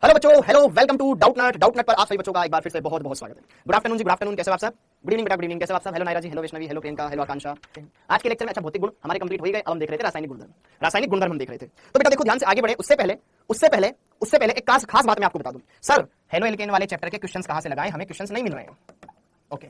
Hello बच्चों, hello, welcome to Doubtnut पर आप सभी बच्चों का एक बार फिर से बहुत बहुत स्वागत है। Good afternoon ji, good afternoon, कैसे हो आप सब? गुड इवनिंग बेटा, गुड इवनिंग, कैसे हो आप सब? Hello Naira ji, hello Vaishnavi, hello Priyanka, hello Akanksha. आज के लेक्चर में अच्छा भौतिक गुण हमारे कंप्लीट हो गए। अब हम देख रहे थे रासायनिक गुणधर्म। रासायनिक गुणधर्म हम देख रहे थे। तो बेटा देखो ध्यान से आगे बढ़े, उससे पहले एक खास बात मैं आपको बता दूं। सर हेलो एल्केन वाले चैप्टर के क्वेश्चंस कहां से लगाएं, हमें क्वेश्चंस नहीं मिल रहे हैं। ओके,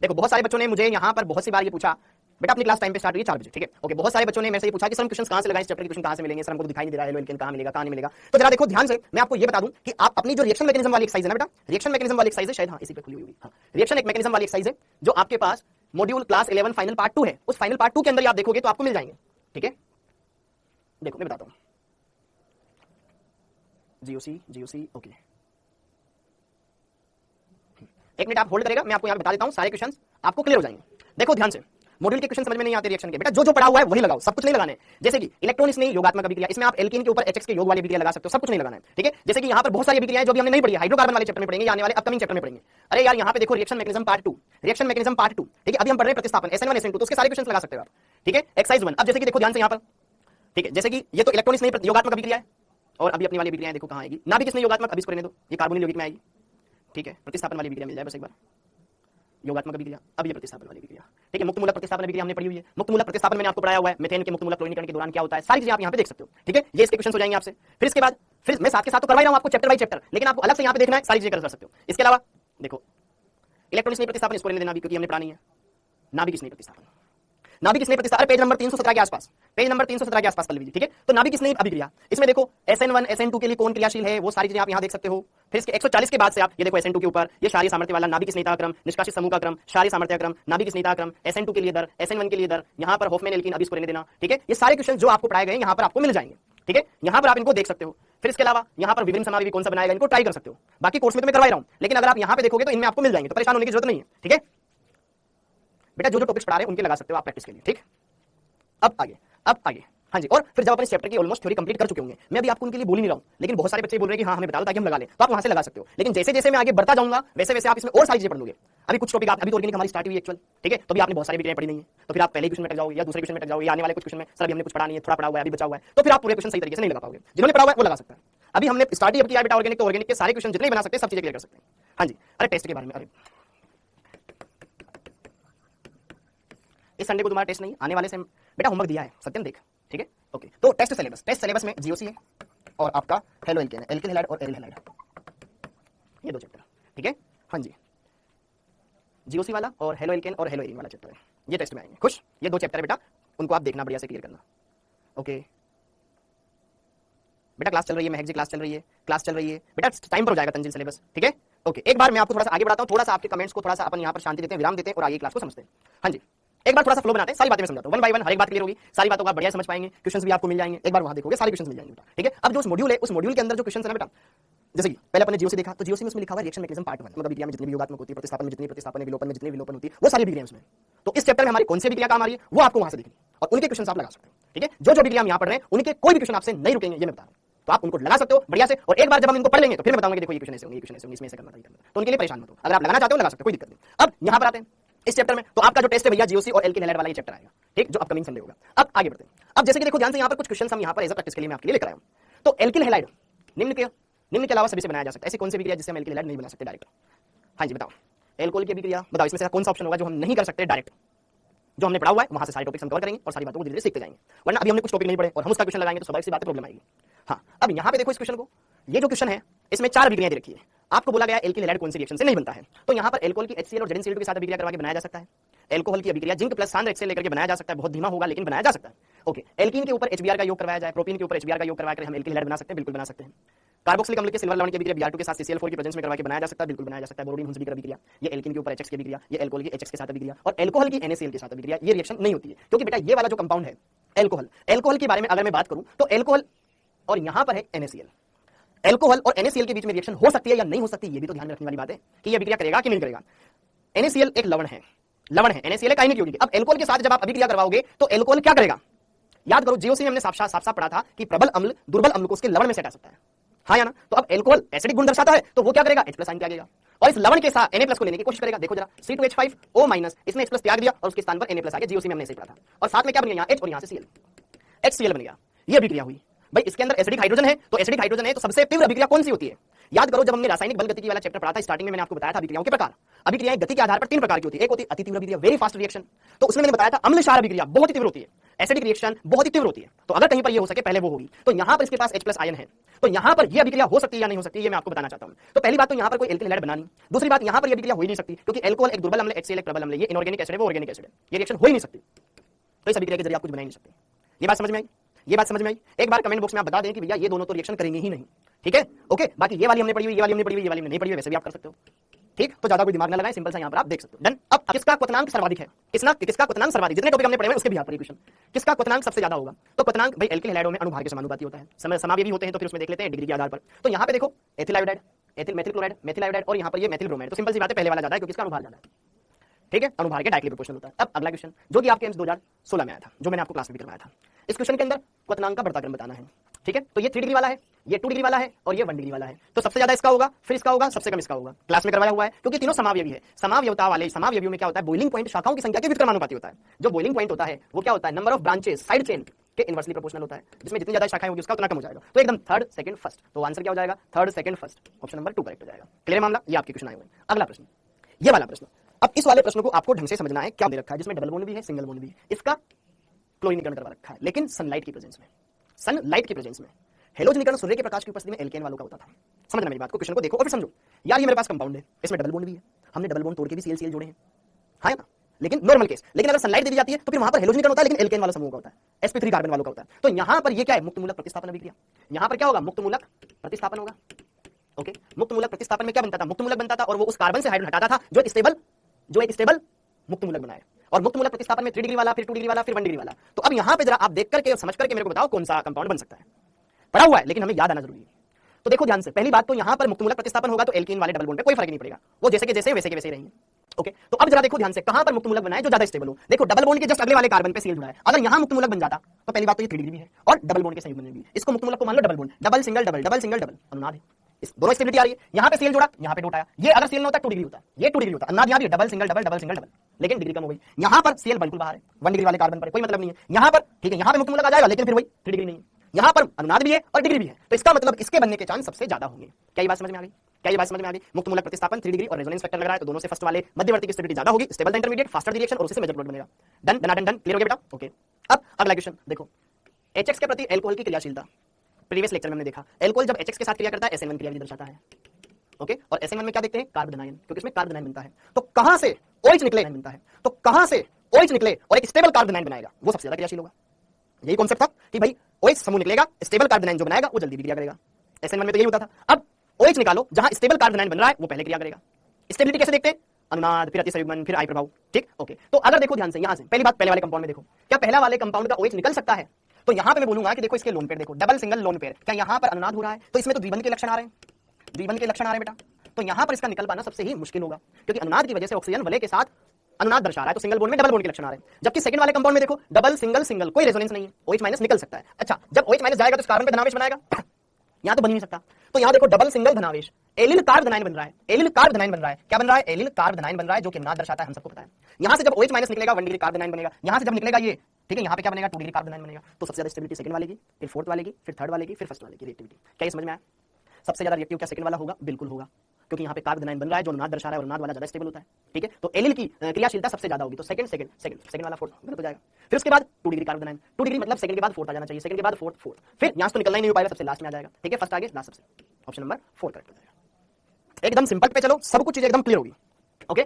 देखो बहुत सारे बच्चों ने मुझे यहां पर बहुत सी बार ये पूछा, बेटा अपनी क्लास टाइम पे स्टार्ट हुई 4 बजे, ठीक है? ओके, बहुत सारे बच्चों ने मेरे से पूछा कि सर हम क्वेश्चंस कहां से लगाएं, इस चैप्टर के क्वेश्चन कहां से मिलेंगे? सर हमको तो दिखाई नहीं दे रहा है हेलो एल्केन कहां मिलेगा, कहां नहीं मिलेगा। तो जरा देखो ध्यान से, मैं आपको ये बता दूं कि आप अपनी जो रिएक्शन मैकेनिज्म वाली एक्सरसाइज है ना बेटा, रिएक्शन मैकेनिज्म वाली एक्सरसाइज है, शायद हां इसी पे खुली हुई होगी। हां, रिएक्शन एक मैकेनिज्म वाली एक्सरसाइज है जो आपके पास मॉड्यूल क्लास 11 फाइनल पार्ट 2 है। उस फाइनल पार्ट 2 के अंदर आप देखोगे तो आपको मिल जाएंगे, ठीक है? देखो मैं बताता हूं, जीओसी ओके, एक मिनट आप होल्ड करेगा, मैं आपको यहां बता देता हूं, सारे क्वेश्चंस आपको क्लियर हो जाएंगे। देखो ध्यान से, मॉड्यूल के क्वेश्चन समझ में नहीं आते रिएक्शन के, बेटा जो पढ़ा हुआ है वही लगाओ, सब कुछ नहीं लगाना है। जैसे कि इलेक्ट्रॉन इसमें योगात्मक अभिक्रिया, इसमें आप एल्कीन के ऊपर एचएक्स के योग वाली अभिक्रिया लगा सकते हो, सब कुछ नहीं लगाना है, ठीक है? जैसे कि यहां पर बहुत सारी अभिक्रियाएं जो भी हमने नहीं पढ़ी है, हाइड्रोकार्बन वाले चैप्टर में पढ़ेंगे, आने वाले अपकमिंग चैप्टर में पढ़ेंगे। अरे यार यहां पे देखो reaction mechanism part 2, reaction mechanism part 2, ठीक है? अभी हम पढ़ रहे हैं प्रतिस्थापन SN1 SN2, तो उसके सारे क्वेश्चन लगा सकते हो आप, ठीक है? एक्सरसाइज 1। अब जैसे कि देखो ध्यान से यहां पर, ठीक है, जैसे कि ये तो इलेक्ट्रॉन इसमें योगात्मक अभिक्रिया है, और अभी अपनी वाली अभिक्रिया देखो कहां आएगी, नाभिक इसमें योगात्मक, अभी इसको रहने दो, ये कार्बोनिल यौगिक में आएगी, ठीक है? प्रतिस्थापन वाली अभिक्रिया मिल जाए बस एक बार, योगात्मक अभिक्रिया, अब ये प्रतिस्थापन वाली अभिक्रिया, ठीक है? मुक्त मूलक प्रतिस्थापन अभिक्रिया हमने पढ़ी हुई है। मुक्त मूलक प्रतिस्थापन मैंने आपको पढ़ाया हुआ है, मीथेन के मुक्त मूलक क्लोरीनीकरण के दौरान क्या होता है, सारी चीजें आप यहां पे देख सकते हो, ठीक है? ये इसके क्वेश्चन हो जाएंगे आपसे। फिर इसके बाद फिर मैं साथ के साथ तो करवा ही रहा हूं आपको चैप्टर बाय चैप्टर, लेकिन आपको अलग से यहां पे देखना है, सारी चीजें कर सकते हो। इसके अलावा देखो इलेक्ट्रॉनिक्स प्रतिस्थापन, इसको रहने देना अभी क्योंकि हमने पढ़ा नहीं है। नाभिक स्नेह प्रतिस्थापन, नाभिक स्नेह प्रतिस्थापन पेज नंबर 317 के आसपास, पेज नंबर 317 के आसपास कर लीजिए, ठीक है? तो नाभिक स्नेह अभिक्रिया, इसमें देखो SN1 SN2 के लिए कौन क्रियाशील है, वो सारी चीजें आप यहां देख सकते हो। फिर इसके 140 के बाद से आप ये देखो SN2 के ऊपर ये क्षारीय सामर्थ्य वाला नाभिक स्नेहता क्रम, निष्कासित समूह का क्रम, क्षारीय सामर्थ्य क्रम, नाभिक स्नेहता क्रम, SN2 के लिए दर, SN1 के लिए दर, यहां पर हॉफमैन एल्कीन, अभी इसको रहने देना, ठीक है? ये सारे क्वेश्चन जो आपको पढ़ाए गए यहां पर आपको मिल जाएंगे, ठीक है? यहां पर आप इनको देख सकते हो। फिर इसके अलावा यहां पर विभिन्न समावेशी कौन सा बनाएगा, इनको ट्राई कर सकते हो। बाकी कोर्स में तो मैं करवा रहा हूं, लेकिन अगर आप यहां पे देखोगे तो इनमें आपको मिल जाएंगे, तो परेशान होने की जरूरत नहीं है, ठीक है? बेटा जो टॉपिक्स पढ़ा रहे हैं उनके लगा सकते हो आप प्रैक्टिस के लिए, ठीक? अब आगे हाँ जी। और फिर जब अपन इस चैप्टर की ऑलमोस्ट थ्योरी कंप्लीट कर चुके होंगे, मैं अभी आपको उनके लिए बोल ही नहीं रहा हूं, लेकिन बहुत सारे बच्चे बोल रहे हैं कि हाँ हमें बता दो ताकि हम लगा लें, तो आप वहां से लगा सकते हो। लेकिन जैसे जैसे मैं आगे बढ़ता जाऊंगा वैसे वैसे आप इसमें और सारी चीजें पढ़ लोगे। अभी कुछ टॉपिक आप अभी ऑर्गेनिक हमारी स्टार्ट हुई एक्चुअल, ठीक है? तो भी आपने बहुत सारी विक्रियाएं पढ़ी नहीं है, तो फिर आप पहले क्वेश्चन में अटक जाओगे या दूसरे क्वेश्चन में अटक जाओगे, या आने वाले कुछ क्वेश्चन में सर अभी हमने कुछ पढ़ा नहीं है, थोड़ा पढ़ा हुआ है, अभी बचा हुआ है, तो फिर आप पूरे क्वेश्चन सही तरीके से नहीं लगा पाओगे। जिन्होंने पढ़ा हुआ है वो लगा सकता है। अभी हमने स्टार्ट ही किया बेटा ऑर्गेनिक, तो ऑर्गेनिक के सारे क्वेश्चन जितने बना सकते हैं सब चीजें क्लियर कर सकते हैं। हाँ जी। अरे टेस्ट के बारे में, अरे इस संडे को तुम्हारा टेस्ट नहीं, आने वाले से बेटा होमवर्क दिया है, सत्यम देख, ठीक है? ओके, तो टेस्ट सिलेबस में जीओसी है और आपका हेलो एल्केन है, एल्किल हैलाइड और एरिल हैलाइड, ये दो चैप्टर, ठीक है? हाँ जी, जीओसी वाला और हेलो एल्केन और हेलो एरिन वाला चैप्टर है, ये टेस्ट में आएंगे। खुश? ये दो चैप्टर है बेटा, उनको आप देखना, बढ़िया से क्लियर करना। ओके बेटा, क्लास चल रही है, महक जी क्लास चल रही है बेटा, टाइम पर हो जाएगा तंजील सिलेबस, ठीक है? ओके, एक बार मैं आपको थोड़ा सा आगे बढ़ाता हूं, थोड़ा सा आपके कमेंट्स को थोड़ा सा अपन यहां पर शांति देते हैं, विराम देते हैं और आगे क्लास को समझते हैं। हाँ जी, एक बार थोड़ा सा फ्लो बनाते हैं, सारी बातें मैं समझाता हूं, वन बाय वन हर एक बात क्लियर होगी, सारी बातों को आप बढ़िया समझ पाएंगे, क्वेश्चंस भी आपको मिल जाएंगे, एक बार वहां देखोगे सारे क्वेश्चंस मिल जाएंगे, ठीक है? अब जो मॉड्यूल है उस मॉड्यूल के अंदर जो क्वेश्चन है ना बेटा, जैसे कि पहले अपने जीओसी देखा, तो जीओसी में उसमें लिखा हुआ है रिएक्शन मैकेनिज्म पार्ट 1, मतलब अभिक्रिया में जितनी भी योगात्मक होती है, प्रतिस्थापन में जितनी प्रतिस्थापन है, विलोपन में जितनी विलोपन होती है, वो सारी अभिक्रिया उसमें। तो इस चैप्टर में हमारी कौन सी अभिक्रिया काम आ रही है वो आपको वहां से दिखेगी और उनके क्वेश्चन आप लगा सकते हो, ठीक है? जो अभिक्रिया हम यहां पढ़ रहे हैं उनके कोई भी क्वेश्चन आपसे नहीं रुकेंगे, ये मैं बता रहा हूं, तो आप उनको लगा सकते हो बढ़िया से। और एक बार जब हम इनको पढ़ लेंगे तो फिर मैं बताऊंगा कि देखो ये क्वेश्चन ऐसे होंगे, ये क्वेश्चन ऐसे होंगे, इसमें ऐसे करना था, तो उनके लिए परेशान मत हो, अगर आप लगाना चाहते हो लगा सकते हो, कोई दिक्कत नहीं। अब यहां पर आते हैं इस चैप्टर में, तो आपका जो टेस्ट है भैया जीओसी और एल्किल हैलाइड वाला ये चैप्टर आएगा, ठीक? जो अपकमिंग संडे होगा। अब आगे बढ़ते हैं। अब जैसे कि देखो ध्यान से, यहां पर कुछ क्वेश्चन हम यहां पर एज अ प्रैक्टिस के लिए मैं आपके लिए लेकर आया हूं। तो एल्किल हैलाइड निम्न के अलावा सभी से बनाया जा सकता है, ऐसी कौन सी अभिक्रिया जिससे हम एल्किल हैलाइड नहीं बना सकते डायरेक्ट? हाँ जी बताओ, एल्कोहल की अभिक्रिया बताओ, इसमें से कौन सा ऑप्शन होगा जो हम नहीं कर सकते डायरेक्ट? जो हमने पढ़ा हुआ है वहां से सारे टॉपिक्स हम कवर करेंगे और सारी बातों को धीरे-धीरे सीखते जाएंगे, वरना अभी हमने कुछ टॉपिक नहीं पढ़े और हम उसका क्वेश्चन लगाएंगे तो स्वाभाविक सी बात है प्रॉब्लम आएगी। हाँ, अब यहां पे देखो इस क्वेश्चन को, ये जो क्वेश्चन है इसमें 4 अभिक्रियाएं दे रखी है, आपको बोला गया एल्किल हैलाइड कौन सी रिएक्शन से नहीं बनता है, तो यहां पर एल्कोहल की HCl और ZnCl2 के साथ अभिक्रिया करवा के बनाया जा सकता है। एल्कोहल की अभिक्रिया जिंक प्लस सांद्र HCl लेकर के बनाया जा सकता है, बहुत धीमा होगा लेकिन बनाया जा सकता है। ओके, एल्कीन के ऊपर HBr का योग करवाया जाए, प्रोपीन के ऊपर HBr का योग करवा कर हम एल्किल हैलाइड बना सकते हैं, बिल्कुल बना सकते हैं। कार्बोक्सिलिक अम्ल के सिल्वर लवण की अभिक्रिया Br2 के साथ CCl4 की प्रेजेंस में करवा के बनाया जा सकता है, बिल्कुल बनाया जा सकता है। बोरोडीन हुंसबी की अभिक्रिया, ये एल्कीन के ऊपर HX की अभिक्रिया, ये एल्कोहल की HX के साथ अभिक्रिया, और एल्कोहल की NaCl के साथ अभिक्रिया, ये रिएक्शन नहीं होती है क्योंकि बेटा ये वाला जो कंपाउंड है एल्कोहल के बारे में अगर मैं बात करूं तो एल्कोहल और यहां पर है NaCl, एल्कोहल और NaCl के बीच में रिएक्शन हो सकती है या नहीं हो सकती, ये भी तो ध्यान में रखने वाली बात है कि ये अभिक्रिया करेगा कि नहीं करेगा। NaCl एक लवण है, NaCl काइनेटिक यौगिक। अब एल्कोहल के साथ जब आप अभिक्रिया करवाओगे तो एल्कोहल क्या करेगा? याद करो, जीओसी में हमने साफ पढ़ा था कि प्रबल अम्ल दुर्बल अम्ल को उसके लवण में से हटा सकता है, हाँ या ना? तो अब एल्कोहल एसिडिक गुण दर्शाता है तो वो क्या करेगा? H+ साइन त्यागेगा और इस लवण के साथ Na+ को लेने की कोशिश करेगा। देखो जरा C2H5O- इसने H+ त्याग दिया और उसके स्थान पर Na+ आ गया, जीओसी में हमने ऐसे पढ़ा था। और साथ में क्या बन गया? यहाँ H और यहाँ से Cl, HCl बन गया, ये अभिक्रिया हुई। भाई इसके अंदर एसिडिक हाइड्रोजन है, तो एसिडिक हाइड्रोजन है तो सबसे तीव्र अभिक्रिया कौन सी होती है? याद करो, जब हमने रासायनिक बल गतिकी वाला चैप्टर पढ़ा था, स्टार्टिंग में मैंने आपको बताया था अभिक्रियाओं के प्रकार। अभिक्रियाएं गति के आधार पर 3 प्रकार की होती है। एक होती है अति तीव्र अभिक्रिया, वेरी फास्ट रिएक्शन, तो उसमें मैंने बताया था अम्ल क्षार अभिक्रिया बहुत ही तीव्र होती है, एसिडिक रिएक्शन बहुत ही तीव्र होती है। तो अगर कहीं पर ये हो सके पहले वो होगी। तो यहां पर इसके पास H+ आयन है, तो यहां पर ये अभिक्रिया हो सकती है या नहीं हो सकती, ये मैं आपको बताना चाहता हूं। तो पहली बात तो यहां पर कोई एल्किल हैलाइड बना नहीं। दूसरी बात, यहां पर ये अभिक्रिया हो ही नहीं सकती क्योंकि अल्कोहल एक दुर्बल अम्ल, HCl एक प्रबल अम्ल, ये इनऑर्गेनिक एसिड है, वो ऑर्गेनिक एसिड है, ये रिएक्शन हो ही नहीं सकती। तो इस अभिक्रिया के जरिए आप कुछ बना ही नहीं सकते। ये बात समझ में आई? ये बात समझ में आई? एक बार कमेंट बॉक्स में आप बता दें कि भैया ये दोनों तो रिएक्शन करेंगे ही नहीं। ठीक है, ओके। बाकी ये वाली हमने पढ़ी हुई, ये वाली हमने पढ़ी हुई, ये वाली हमने नहीं पढ़ी हुई, वैसे भी आप कर सकते हो। ठीक, तो ज्यादा कोई दिमाग ना लगाएं, सिंपल सा यहां पर आप देख सकते हो। डन। अब किसका क्वथनांक सर्वाधिक है? किसका क्वथनांक सर्वाधिक? जितने टॉपिक हमने पढ़े हैं उसके भी यहाँ पर क्वेश्चन, किसका क्वथनांक सबसे ज्यादा होगा? तो क्वथनांक भाई एल्किल हैलाइडों में अणुभार के समानुपाती होता है, समावयवी होते हैं, तो फिर उसमें देख लेते हैं डिग्री के आधार पर। तो यहाँ पे देखो ethyl iodide, ethyl methyl chloride, methyl iodide, और यहाँ पर ये मेथिल ब्रोमाइड। तो सिंपल सी बात है, पहले वाला ज्यादा है क्योंकि इसका अणुभार ज्यादा है। ठीक है, अणुभार के डायरेक्टली प्रोपोर्शनल होता है। अब अगला क्वेश्चन जो कि आपके एम्स 2016 में आया था, जो मैंने आपको क्लास में भी करवाया था। इस क्वेश्चन के अंदर क्वथनांक का बढ़ता क्रम बताना है। ठीक है, तो ये 3 डिग्री वाला है, ये 2 डिग्री वाला है, और ये 1 डिग्री वाला है। तो सबसे ज्यादा इसका होगा, फिर इसका होगा, सबसे कम इसका होगा। क्लास में करवाया हुआ है क्योंकि तीनों समावयवी है। समावयवता वाले समावयवियों में क्या होता है? बॉइलिंग पॉइंट शाखाओं की संख्या के व्युत्क्रमानुपाती होता है। जो बॉइलिंग पॉइंट होता है वो क्या होता है? Number of branches side chain के इनवर्सली प्रोपोर्शनल होता है, जिसमें जितनी ज्यादा शाखाएं होगी उसका उतना कम हो जाएगा। तो एकदम 3rd, 2nd, 1st। तो आंसर क्या हो जाएगा? 3rd, 2nd, 1st। Option number 2 correct हो जाएगा। क्लियर मामला? ये आपके क्वेश्चन आए हुए। अगला प्रश्न, ये वाला प्रश्न। अब इस वाले प्रश्न को आपको ढंग से समझना है। क्या दे रखा है? जिसमें डबल बॉन्ड भी है, सिंगल बॉन्ड भी है। इसका क्लोरीनीकरण करवा रखा है, लेकिन सनलाइट की प्रेजेंस में, सनलाइट की प्रेजेंस में। हेलोजनीकरण सूर्य के प्रकाश की उपस्थिति में एल्केन वालों का होता था। समझना मेरी बात को, क्वेश्चन को देखो और फिर समझो। यार ये मेरे पास कंपाउंड है, इसमें डबल बॉन्ड भी है, हमने डबल बॉन्ड तोड़ के भी Cl जोड़े हैं, हाँ ना, लेकिन नॉर्मल केस। लेकिन अगर सनलाइट दे दी जाती है तो फिर वहां पर हेलोजनीकरण होता है, लेकिन एल्केन वाला समूह का होता है, sp3 कार्बन वालों का होता है। तो यहां पर ये क्या है? मुक्त मूलक प्रतिस्थापन अभिक्रिया। यहां पर क्या होगा? मुक्त मूलक प्रतिस्थापन होगा। ओके, मुक्त मूलक प्रतिस्थापन में क्या बनता था? मुक्त मूलक बनता था, और वो उस कार्बन से हाइड्रोजन हटाता था जो एक स्टेबल मुक्त मूलक बनाए। और मुक्त मूलक प्रतिस्थापन में 3 डिग्री वाला, फिर 2 डिग्री वाला, फिर 1 डिग्री वाला। तो अब यहां पे जरा आप देख करके और समझ करके मेरे को बताओ कौन सा कंपाउंड बन सकता है। पढ़ा हुआ है लेकिन हमें याद आना जरूरी है। तो देखो ध्यान से, पहली बात तो यहां पर मुक्त मूलक प्रतिस्थापन होगा तो एल्कीन वाले डबल बॉन्ड पे कोई फर्क नहीं पड़ेगा, वो जैसे के जैसे वैसे के वैसे रहेंगे। ओके, तो अब जरा देखो ध्यान से, कहां पर मुक्त मूलक बनाए जो ज्यादा स्टेबल हो। देखो डबल बॉन्ड के जस्ट अगले वाले कार्बन पे Cl जुड़ा है। अगर यहां मुक्त मूलक बन जाता तो पहली बात तो ये 3 डिग्री भी है और डबल बॉन्ड के संयुग्म में भी। इसको मुक्त मूलक को मान लो double bond, double single double, double single double, अनुनाद है। इस दोनों स्टेबिलिटी आ रही है। यहां पे Cl जोड़ा, यहां पे डॉट आया। ये अगर Cl होता है 2 डिग्री होता, ये 2 डिग्री होता, अनुनाद यहां भी double single double, double single double, लेकिन डिग्री कम हो गई। यहां पर Cl बिल्कुल बाहर है, 1 डिग्री वाले कार्बन पर कोई मतलब नहीं है। यहां पर ठीक है, यहां पे मुक्त मूलक आ जाएगा, लेकिन फिर वही 3 डिग्री नहीं है। यहां पर अनुनाद भी है और डिग्री भी है, तो इसका मतलब इसके बनने के चांस सबसे ज्यादा होंगे। क्या ये बात समझ में आ गई? क्या ये बात समझ में आ गई? मुक्त मूलक प्रतिस्थापन 3 डिग्री और रेजोनेंस फैक्टर लग रहा है, तो दोनों से फर्स्ट वाले मध्यवर्ती की स्टेबिलिटी ज्यादा होगी, stable the intermediate, faster the reaction, और उससे मेजर प्रोडक्ट बनेगा। Done done done done, clear हो गया बेटा? ओके, अब अगला क्वेश्चन देखो, HX के प्रति अल्कोहल की क्रियाशीलता। प्रीवियस लेक्चर में हमने देखा अल्कोहल जब HX के साथ क्रिया करता है SN1 क्रिया दर्शाता है। ओके, और SN1 में क्या देखते हैं? कार्बन आयन, क्योंकि इसमें कार्बन आयन बनता है। तो कहां से OH निकले बनता है, तो कहां से OH निकले और एक स्टेबल कार्बन आयन बनाएगा, वो सबसे ज्यादा क्रियाशील होगा। यही कॉन्सेप्ट था कि भाई OH समूह निकलेगा, स्टेबल कार्बन आयन जो बनाएगा वो जल्दी क्रिया करेगा। SN1 में तो यही होता था। अब OH निकालो, जहां स्टेबल कार्बन आयन बन रहा है वो पहले क्रिया करेगा। स्टेबिलिटी कैसे देखते हैं? अनुनाद, फिर अतिसंयुग्मन, फिर आई प्रभाव। ठीक, ओके। तो अगर देखो ध्यान से, यहां से पहली बात, पहले वाले कंपाउंड में देखो, क्या पहला वाले कंपाउंड का OH निकल सकता है? तो यहां पे मैं बोलूंगा कि देखो इसके लोन पेयर देखो, डबल सिंगल लोन पेयर, क्या यहां पर अनुनाद हो रहा है? तो इसमें तो द्विबंध के लक्षण आ रहे हैं, द्विबंध के लक्षण आ रहे हैं बेटा। तो यहां पर इसका निकल पाना सबसे ही मुश्किल होगा, क्योंकि अनुनाद की वजह से ऑक्सीजन वलय के साथ अनुनाद दर्शा रहा है, तो सिंगल बॉन्ड में डबल बॉन्ड के लक्षण आ रहे हैं। जबकि सेकंड वाले कंपाउंड में देखो डबल सिंगल सिंगल, कोई रेजोनेंस नहीं है, OH माइनस निकल सकता है। अच्छा, जब OH माइनस जाएगा तो इस कार्बन पे धनावेश बनाएगा, यहां तो बन ही नहीं सकता। तो यहां देखो डबल सिंगल धनावेश, एलिल कार्ब धनायन बन रहा है, एलिल कार्ब धनायन बन रहा है। क्या बन रहा है? एलिल कार्ब धनायन बन रहा है, जो कि अनुनाद दर्शाता है, हम सबको पता है। यहां से जब OH माइनस निकलेगा 1 डिग्री कार्ब धनायन बनेगा, यहां से जब निकलेगा ये, ठीक है, यहां पे क्या बनेगा? 2 डिग्री कार्ब धनायन बनेगा। तो सबसे ज्यादा स्टेबिलिटी सेकंड वाले की, फिर फोर्थ वाले की, फिर थर्ड वाले की, फिर फर्स्ट वाले की रिएक्टिविटी। क्या ये समझ में आया? सबसे ज्यादा रिएक्टिव क्या सेकंड वाला होगा? बिल्कुल होगा, क्योंकि यहाँ पे कार्ब धनायन बन रहा है जो अनुनाद दर्शा रहा है, और अनुनाद वाला ज्यादा स्टेबल होता है। ठीक है, तो एलिल की क्रियाशीलता सबसे ज्यादा होगी, तो सेकंड वाला फोर्थ गलत हो जाएगा। फिर उसके बाद 2 डिग्री कार्ब धनायन, 2 डिग्री मतलब सेकंड के बाद फोर्थ आ जाना चाहिए, सेकंड के बाद फोर्थ, फिर यहां से तो निकलना ही नहीं हो पाएगा, सबसे लास्ट में आ जाएगा। ठीक है, फर्स्ट आगे लास्ट सबसे, ऑप्शन नंबर 4 करेक्ट हो जाएगा। एकदम सिंपल पे चलो, सब कुछ चीजें एकदम क्लियर होगी। ओके,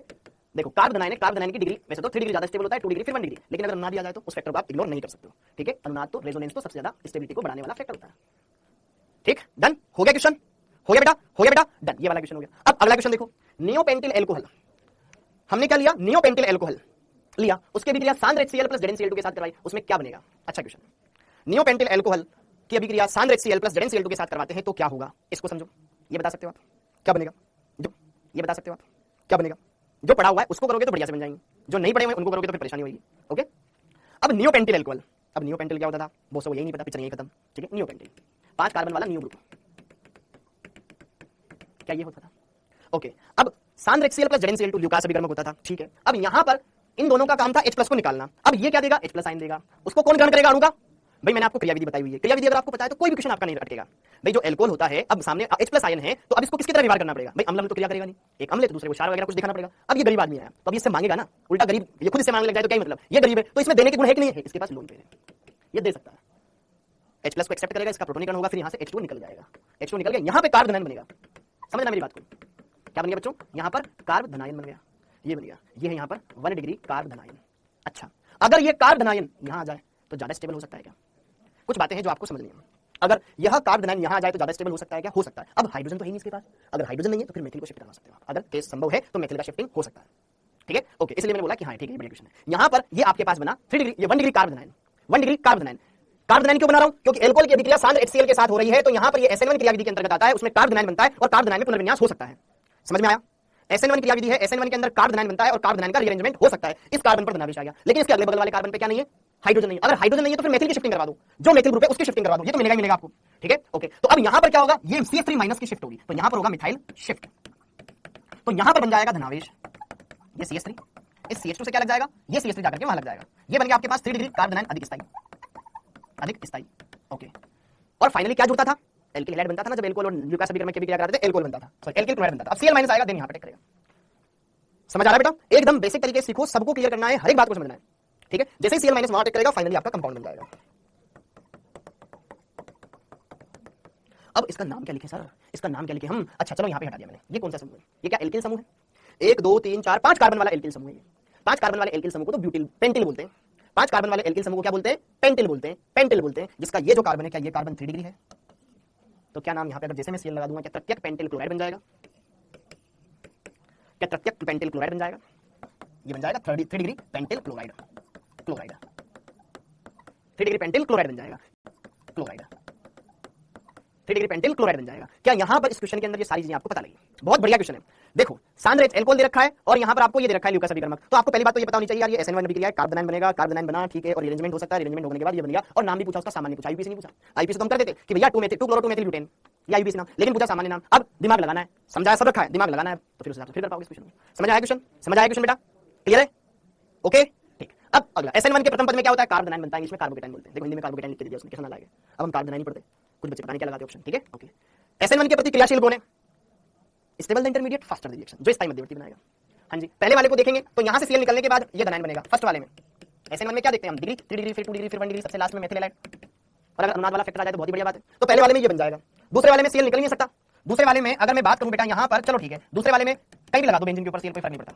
देखो कार्ब धनायन की डिग्री वैसे तो 3 डिग्री ज्यादा स्टेबल होता है, 2 डिग्री फिर 1 डिग्री, लेकिन अगर अनुनाद दिया जाए तो उस फैक्टर को आप इग्नोर नहीं कर सकते हो। ठीक है, अनुनाद तो रेजोनेंस तो सबसे ज्यादा स्टेबिलिटी को बढ़ाने वाला फैक्टर होता है। ठीक, डन हो गया क्वेश्चन, हो गया बेटा, हो गया बेटा, डन। ये वाला क्वेश्चन हो गया। अब अगला क्वेश्चन देखो, नियोपेंटिल अल्कोहल, हमने क्या लिया? नियोपेंटिल अल्कोहल लिया, उसके अभिक्रिया सांद्र HCl प्लस ZnCl2 के साथ करवाई, उसमें क्या बनेगा? अच्छा क्वेश्चन, नियोपेंटिल अल्कोहल की अभिक्रिया सांद्र HCl प्लस ZnCl2 के साथ करवाते हैं तो क्या होगा? इसको समझो, ये बता सकते हो आप क्या बनेगा? जो ये बता सकते हो आप क्या बनेगा? जो पढ़ा हुआ है उसको करोगे तो बढ़िया से बन जाएंगे, जो नहीं पढ़े हुए उनको करोगे तो फिर परेशानी होगी। ओके, अब नियोपेंटिल अल्कोहल, अब नियोपेंटिल क्या होता था? बहुत सब यही नहीं पता, पिक्चर यही खत्म। ठीक है, नियोपेंटिल 5 कार्बन वाला नियो ग्रुप, क्या ये होता था? ओके, अब सांद्र HCl प्लस ZnCl2 ल्यूकास अभिकर्मक होता था। ठीक है, अब यहां पर इन दोनों का काम था H+ को निकालना। अब ये क्या देगा? H+ आयन देगा, उसको कौन ग्रहण करेगा? अणु का भाई मैंने आपको क्रियाविधि बताई हुई है, क्रियाविधि अगर आपको पता है तो कोई भी क्वेश्चन आपका नहीं अटकेगा। भाई जो एल्कोहल होता है, अब सामने H+ आयन है, तो अब इसको किसकी तरह व्यवहार करना पड़ेगा? भाई अम्ल तो क्रिया करेगा नहीं, एक अम्ल है तो दूसरे को क्षार वगैरह कुछ दिखाना पड़ेगा। अब ये गरीब आदमी है तो अब इससे मांगेगा ना, उल्टा गरीब ये खुद इससे मांगने लग जाए तो क्या मतलब, ये गरीब है तो इसमें देने के गुण है कि नहीं है, इसके पास लोन पे है, ये दे सकता है। H+ को एक्सेप्ट करेगा, इसका प्रोटोनीकरण होगा, फिर यहाँ से H2 निकल जाएगा, H2 निकल गया, यहाँ पे कार्ब धनायन बनेगा। समझना मेरी बात को, क्या बन गया बच्चों? यहाँ पर कार्ब धनायन बन गया, ये बन गया, ये है यहाँ पर 1 डिग्री कार्ब धनायन। अच्छा, अगर ये कार्ब धनायन यहाँ आ जाए तो ज्यादा स्टेबल हो सकता है क्या? कुछ बातें हैं जो आपको समझनी है। अगर यह कार्ब धनायन यहाँ आ जाए तो ज्यादा स्टेबल हो सकता है क्या? हो सकता है। अब हाइड्रोजन तो है नहीं इसके पास, अगर हाइड्रोजन नहीं है तो फिर मेथिल को शिफ्ट करवा सकते हो, अगर केस संभव है तो मेथिल का शिफ्टिंग हो सकता है। ठीक है, ओके, इसलिए मैंने बोला कि हाँ ठीक है, बढ़िया क्वेश्चन है। यहाँ पर ये आपके पास बना 3 डिग्री, ये 1 डिग्री कार्ब धनायन, 1 डिग्री कार्ब धनायन। कार्ब धनायन क्यों बना रहा हूं? क्योंकि एल्कोहल की अभिक्रिया सांद्र HCl के साथ हो रही है, तो यहाँ पर ये SN1 क्रियाविधि के अंतर्गत आता है, उसमें कार्ब धनायन बनता है और कार्ब धनायन में पुनर्विन्यास हो सकता है। समझ में आया? SN1 क्रियाविधि है, SN1 के अंदर कार्ब धनायन बनता है और कार्ब धनायन का रीअरेंजमेंट हो सकता है। इस कार्बन पर धनावेश आ गया, लेकिन इसके अगले बगल वाले कार्बन पे क्या नहीं है? हाइड्रोजन नहीं है। अगर हाइड्रोजन नहीं है तो फिर मेथिल की शिफ्टिंग करवा दो, जो मेथिल ग्रुप है उसकी शिफ्टिंग करवा दो, ये तो मिलेगा ही मिलेगा आपको। ठीक है, ओके, तो अब यहां पर क्या होगा? ये CH3 माइनस की शिफ्ट होगी, तो यहां पर होगा मिथाइल शिफ्ट, तो यहां पर बन जाएगा धनावेश, ये CH3 इस CH2 से क्या लग जाएगा? ये CH3 जाकर के वहां लग जाएगा, ये बन गया आपके पास 3 डिग्री कार्ब धनायन अधिक स्थायी, अधिक स्थायी। ओके, और फाइनली क्या जुड़ता था? एल्किल हैलाइड बनता था ना, जब एल्कोहल और ल्यूकास अभिक्रमण की क्रिया कराते थे, एल्कोहल बनता था, सॉरी एल्किल क्लोराइड बनता था। अब Cl माइनस आएगा, देन यहां पर टेक करेगा। समझ आ रहा है बेटा? एकदम बेसिक तरीके से सीखो, सबको क्लियर करना है, हर एक बात को समझना है। ठीक है, जैसे ही Cl माइनस वहां टेक करेगा, फाइनली आपका कंपाउंड बन जाएगा। अब इसका नाम क्या लिखे सर? इसका नाम क्या लिखे हम? अच्छा चलो, यहां पे हटा दिया मैंने, ये कौन सा समूह है? ये क्या एल्किल समूह है? 1 2 3 4 5 कार्बन वाला एल्किल समूह है। 5 कार्बन वाले एल्किल समूह को तो ब्यूटिल पेंटिल बोलते हैं। 5 कार्बन वाले एल्किल समूह को क्या बोलते हैं? पेंटिल बोलते हैं, पेंटिल बोलते हैं, जिसका ये जो कार्बन है, क्या ये कार्बन 3 डिग्री है? तो क्या नाम यहां पे अगर जैसे मैं Cl लगा दूंगा, क्या तृतीयक पेंटिल क्लोराइड बन जाएगा? क्या तृतीयक पेंटिल क्लोराइड बन जाएगा? ये बन जाएगा 3 degree pentyl chloride, chloride 3 degree pentyl chloride बन जाएगा, क्लोराइड 3 डिग्री पेंटिल क्लोराइड बन जाएगा। क्या यहां पर इस क्वेश्चन के अंदर ये सारी चीजें आपको पता लगी? बहुत बढ़िया क्वेश्चन है। देखो, सांद्र एल्कोहल दे रखा है और यहां पर आपको ये दे रखा है ल्यूकास अभिक्रमक, तो आपको पहली बात तो ये पता होनी चाहिए यार, ये SN1 अभिक्रिया है, कार्ब धनायन बनेगा, कार्ब धनायन बना, ठीक है, और अरेंजमेंट हो सकता है, अरेंजमेंट होने के बाद ये बन गया, और नाम भी पूछा उसका, सामान्य पूछा, IUPAC नहीं पूछा। IUPAC तो हम कर देते कि भैया 2 क्लोरो 2 मेथिल ब्यूटेन, ये IUPAC नाम, लेकिन पूछा सामान्य नाम। अब दिमाग लगाना है, समझाया, सब रखा है, दिमाग लगाना है, तो फिर उस हिसाब से फिर कर पाओगे इस क्वेश्चन में। समझ आया क्वेश्चन? समझ आया क्वेश्चन बेटा? क्लियर है? ओके, ठीक। अब अगला SN1 के प्रथम पद में क्या होता है? कार्ब धनायन बनता है, इसमें कार्बोकेटाइन बोलते हैं। देखो हिंदी में कार्बोकेटाइन लिख के दिया उसने, कैसा ना लगे। अब हम कार्ब धनायन पढ़ते, कुछ बच्चे पता नहीं क्या लगाते ऑप्शन। ठीक है, ओके। SN1 के प्रति क्रियाशील कौन है? Stable the intermediate faster the reaction, जो स्थायी मध्यवर्ती बनाएगा। हाँ जी, पहले वाले को देखेंगे तो यहां से Cl निकलने के बाद ये धनायन बनेगा। फर्स्ट वाले में SN1 में क्या देखते हैं हम? डिग्री, 3 डिग्री, फिर 2 डिग्री, फिर 1 डिग्री, सबसे लास्ट में मेथिल हैलाइड। और अगर अनुनाद वाला फैक्टर आ जाए तो बहुत ही बढ़िया बात है। तो पहले वाले में ये बन जाएगा, दूसरे वाले में Cl निकल नहीं सकता। दूसरे वाले में अगर मैं बात करूं बेटा यहां पर, चलो ठीक है, दूसरे वाले में कहीं भी लगा दो बेंजीन के ऊपर, Cl कोई फर्क नहीं पड़ता,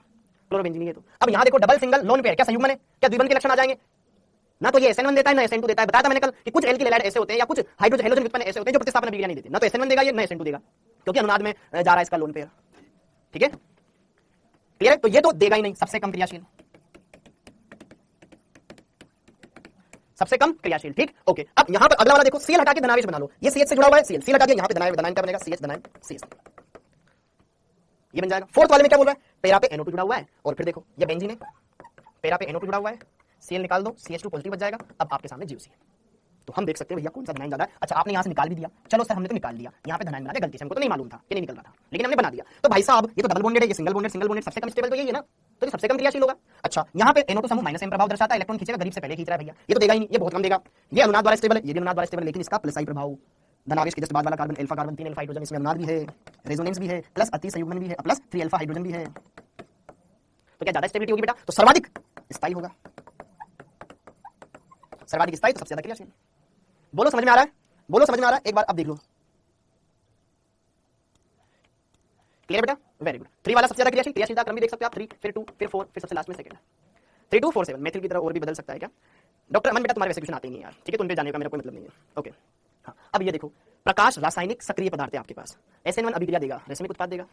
क्लोरोबेंजीन है। तो अब यहां देखो, डबल सिंगल लोन पेयर, क्या संयुग्मन है? क्या द्विबंध के लक्षण आ जाएंगे? ना तो ये SN1 देता है ना SN2 देता है। बताया था मैंने कल कि कुछ एल्किल हैलाइड ऐसे होते हैं या कुछ हाइड्रोजन हेलोजन व्युत्पन्न ऐसे होते हैं जो प्रतिस्थापन अभिक्रिया नहीं देते, ना तो SN1 देगा ये, ना SN2 देगा, क्योंकि अनुनाद में जा रहा है इसका लोन पेयर। ठीक है, क्लियर है? तो ये तो देगा ही नहीं, सबसे कम क्रियाशील, सबसे कम क्रियाशील। ठीक, ओके। अब यहां पर अगला वाला देखो, Cl हटा के धनावेश बना लो, ये CH से जुड़ा हुआ है, Cl हटा दिया, यहां पे धनायन का बनेगा CH धनायन CH, ये बन जाएगा। फोर्थ वाले में क्या बोल रहा है? पैरा पे NO2 जुड़ा हुआ है, और फिर देखो ये बेंजीन है, पैरा पे NO2 जुड़ा हुआ है, Cl निकाल दो, CH2 पॉजिटिव बच जाएगा। अब आपके सामने GOC है, तो हम देख सकते हैं भैया कौन सा धनायन ज्यादा है। अच्छा, आपने यहां से निकाल भी दिया, चलो सर हमने तो निकाल दिया, यहां पे धनायन बना दिया गलती से, हमको तो नहीं मालूम था कि नहीं निकल रहा था, लेकिन हमने बना दिया। तो भाई साहब ये तो डबल बॉन्डेड है, ये सिंगल बॉन्डेड, सबसे कम स्टेबल तो यही है ना, तो ये सबसे कम क्रियाशील होगा। अच्छा, यहां पे NO2 समूह -M प्रभाव दर्शाता है, इलेक्ट्रॉन खींचेगा, गरीब से पहले खींच रहा है भैया, ये तो देगा ही नहीं, ये बहुत कम देगा। ये अनुनाद वाला स्टेबल है, ये भी अनुनाद वाला स्टेबल है, लेकिन इसका प्लस I प्रभाव, धनावेश के जस्ट बाद वाला carbon alpha carbon 3 alpha hydrogen, इसमें अनुनाद भी है, रेजोनेंस भी है, प्लस अति संयुग्मन भी है, प्लस 3 अल्फा हाइड्रोजन भी है। तो क्या ज्यादा स्टेबिलिटी होगी बेटा? तो सर्वाधिक स्थायी होगा, सर्वाधिक स्थायी तो सबसे ज्यादा क्रियाशील। बोलो समझ में आ रहा है? बोलो समझ में आ रहा है? एक बार अब देख लो, क्लियर बेटा? Very good. 3 वाला सबसे ज्यादा क्रियाशील, क्रियाशीलता क्रम भी देख सकते हो आप, 3 फिर 2 फिर 4 फिर सबसे लास्ट में सेकंड है। 3 2 4 7 मेथिल की तरह और भी बदल सकता है क्या? डॉक्टर अमन बेटा तुम्हारे वैसे क्वेश्चन आते ही नहीं यार, ठीक है, तुम पे जाने का मेरा कोई मतलब नहीं है। ओके, हाँ, अब ये देखो, प्रकाश रासायनिक सक्रिय पदार्थ है आपके पास, SN1 अभिक्रिया देगा, रासायनिक उत्पाद देगा,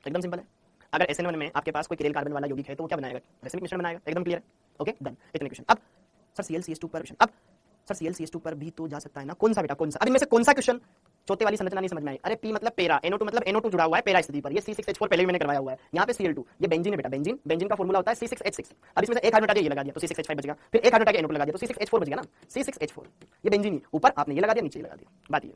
एकदम सिंपल है। अगर SN1 में आपके पास कोई किरेल कार्बन वाला यौगिक है तो वो क्या बनाएगा? रासायनिक मिश्रण बनाएगा, एकदम क्लियर है। ओके डन, इतने क्वेश्चन। अब सर ClCH2 पर क्वेश्चन, अब सर ClCH2 पर भी तो जा सकता है ना, कौन सा बेटा कौन सा? अब इनमें से कौन सा क्वेश्चन? चौथे वाली संरचना नहीं समझ में आई। अरे P मतलब पेरा, NO2 मतलब NO2 जुड़ा हुआ है पेरा स्थिति पर, ये C6H4 पहले भी मैंने करवाया हुआ है। यहाँ पे Cl2, ये बेंजीन है बेटा, बेंजीन, बेंजीन का फॉर्मूला होता है C6H6। अब इसमें से एक हाइड्रोजन हटा के ये लगा दिया तो C6H5 बच गया, फिर एक हाइड्रोजन हटा के NO2 लगा दिया तो C6H4 बच गया ना, C6H4, ये बेंजीन ही, ऊपर आपने ये लगा दिया, नीचे लगा दिया। बात ये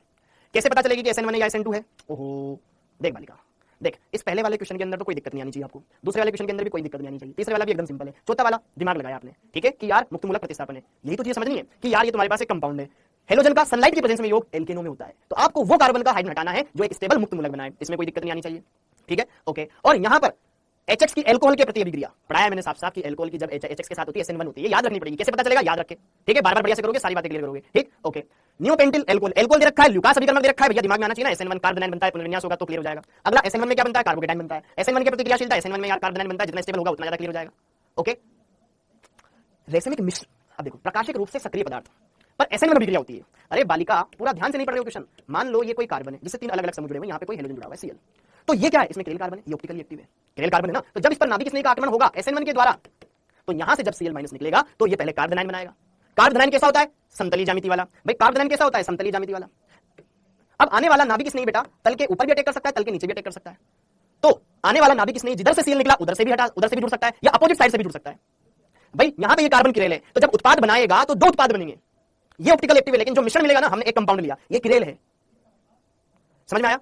कैसे पता चलेगी कि SN1 है या SN2 है? ओहो, देख बालिका, देख इस पहले वाले क्वेश्चन के अंदर तो कोई दिक्कत नहीं आनी चाहिए आपको, दूसरे वाले क्वेश्चन के अंदर भी कोई दिक्कत नहीं आनी चाहिए, तीसरे वाला भी एकदम सिंपल है, चौथा वाला दिमाग लगाया आपने, ठीक है, कि यार मुक्तमूलक प्रतिस्थापन है, यही तो चीज समझनी है कि यार ये तुम्हारे पास एक कंपाउंड है, हेलोजन का सनलाइट की प्रेजेंस में योग एल्केनो में होता है, तो आपको वो कार्बन का हाइड्रोजन हटाना है जो एक स्टेबल मुक्तमूलक बनाए, इसमें कोई दिक्कत नहीं आनी चाहिए, ठीक है, ओके। और यहां पर HX की अल्कोहल के प्रति अभिक्रिया पढ़ाया मैंने साफ साफ कि अल्कोहल की जब HX के साथ होती है SN1 होती है, याद रखनी पड़ेगी, कैसे पता चलेगा, याद रखे, ठीक है, बार-बार बढ़िया से करोगे सारी बातें क्लियर करोगे, ठीक, ओके। नियोपेंटिल अल्कोहल, अल्कोहल दे रखा है, ल्यूकास अभिकर्मक दे रखा है, भैया दिमाग में आना चाहिए ना, SN1 कार्बोनाइन बनता है, पुनर्विन्यास होगा तो क्लियर हो जाएगा। अगला SN1 में क्या बनता है, कार्बोकेटाइन बनता है, SN1 की प्रतिक्रियाशीलता, SN1 में यार कार्बोनाइन बनता है, जितना स्टेबल होगा उतना ज्यादा क्लियर हो जाएगा, ओके। रेसमिक मिश्र, अब देखो प्रकाशिक रूप से सक्रिय पदार्थ पर SN1 अभिक्रिया होती है, अरे बालिका पूरा ध्यान से नहीं पढ़ रहे हो क्वेश्चन, मान लो ये कोई कार्बन है जिससे 3 अलग-अलग समूह जुड़े हुए हैं, यहाँ पे कोई हेलोजन जुड़ा हुआ है Cl, तो ये क्या है, इसमें किरेल कार्बन है, ये ऑप्टिकली एक्टिव है, किरेल कार्बन है ना, तो जब इस पर नाभिक स्नेह का आक्रमण होगा SN1 के द्वारा, तो यहां से जब Cl- निकलेगा तो ये पहले कार्बोनाइन बनाएगा। कार्बोनाइन कैसा होता है, समतली ज्यामिति वाला, भाई कार्बोनाइन कैसा होता है, समतली ज्यामिति वाला। अब आने वाला नाभिक स्नेह बेटा तल के ऊपर भी अटैक कर सकता है, तल के नीचे भी अटैक कर सकता है, तो आने वाला नाभिक स्नेह जिधर से Cl निकला उधर से भी हटा, उधर से भी जुड़ सकता है या अपोजिट साइड से भी जुड़ सकता है। भाई यहां पे ये कार्बन किरेल है, तो जब उत्पाद बनाएगा तो 2 उत्पाद बनेंगे, ये ऑप्टिकल एक्टिव है, लेकिन जो मिश्रण मिलेगा ना, हमने एक कंपाउंड लिया, ये किरेल है, समझ में आया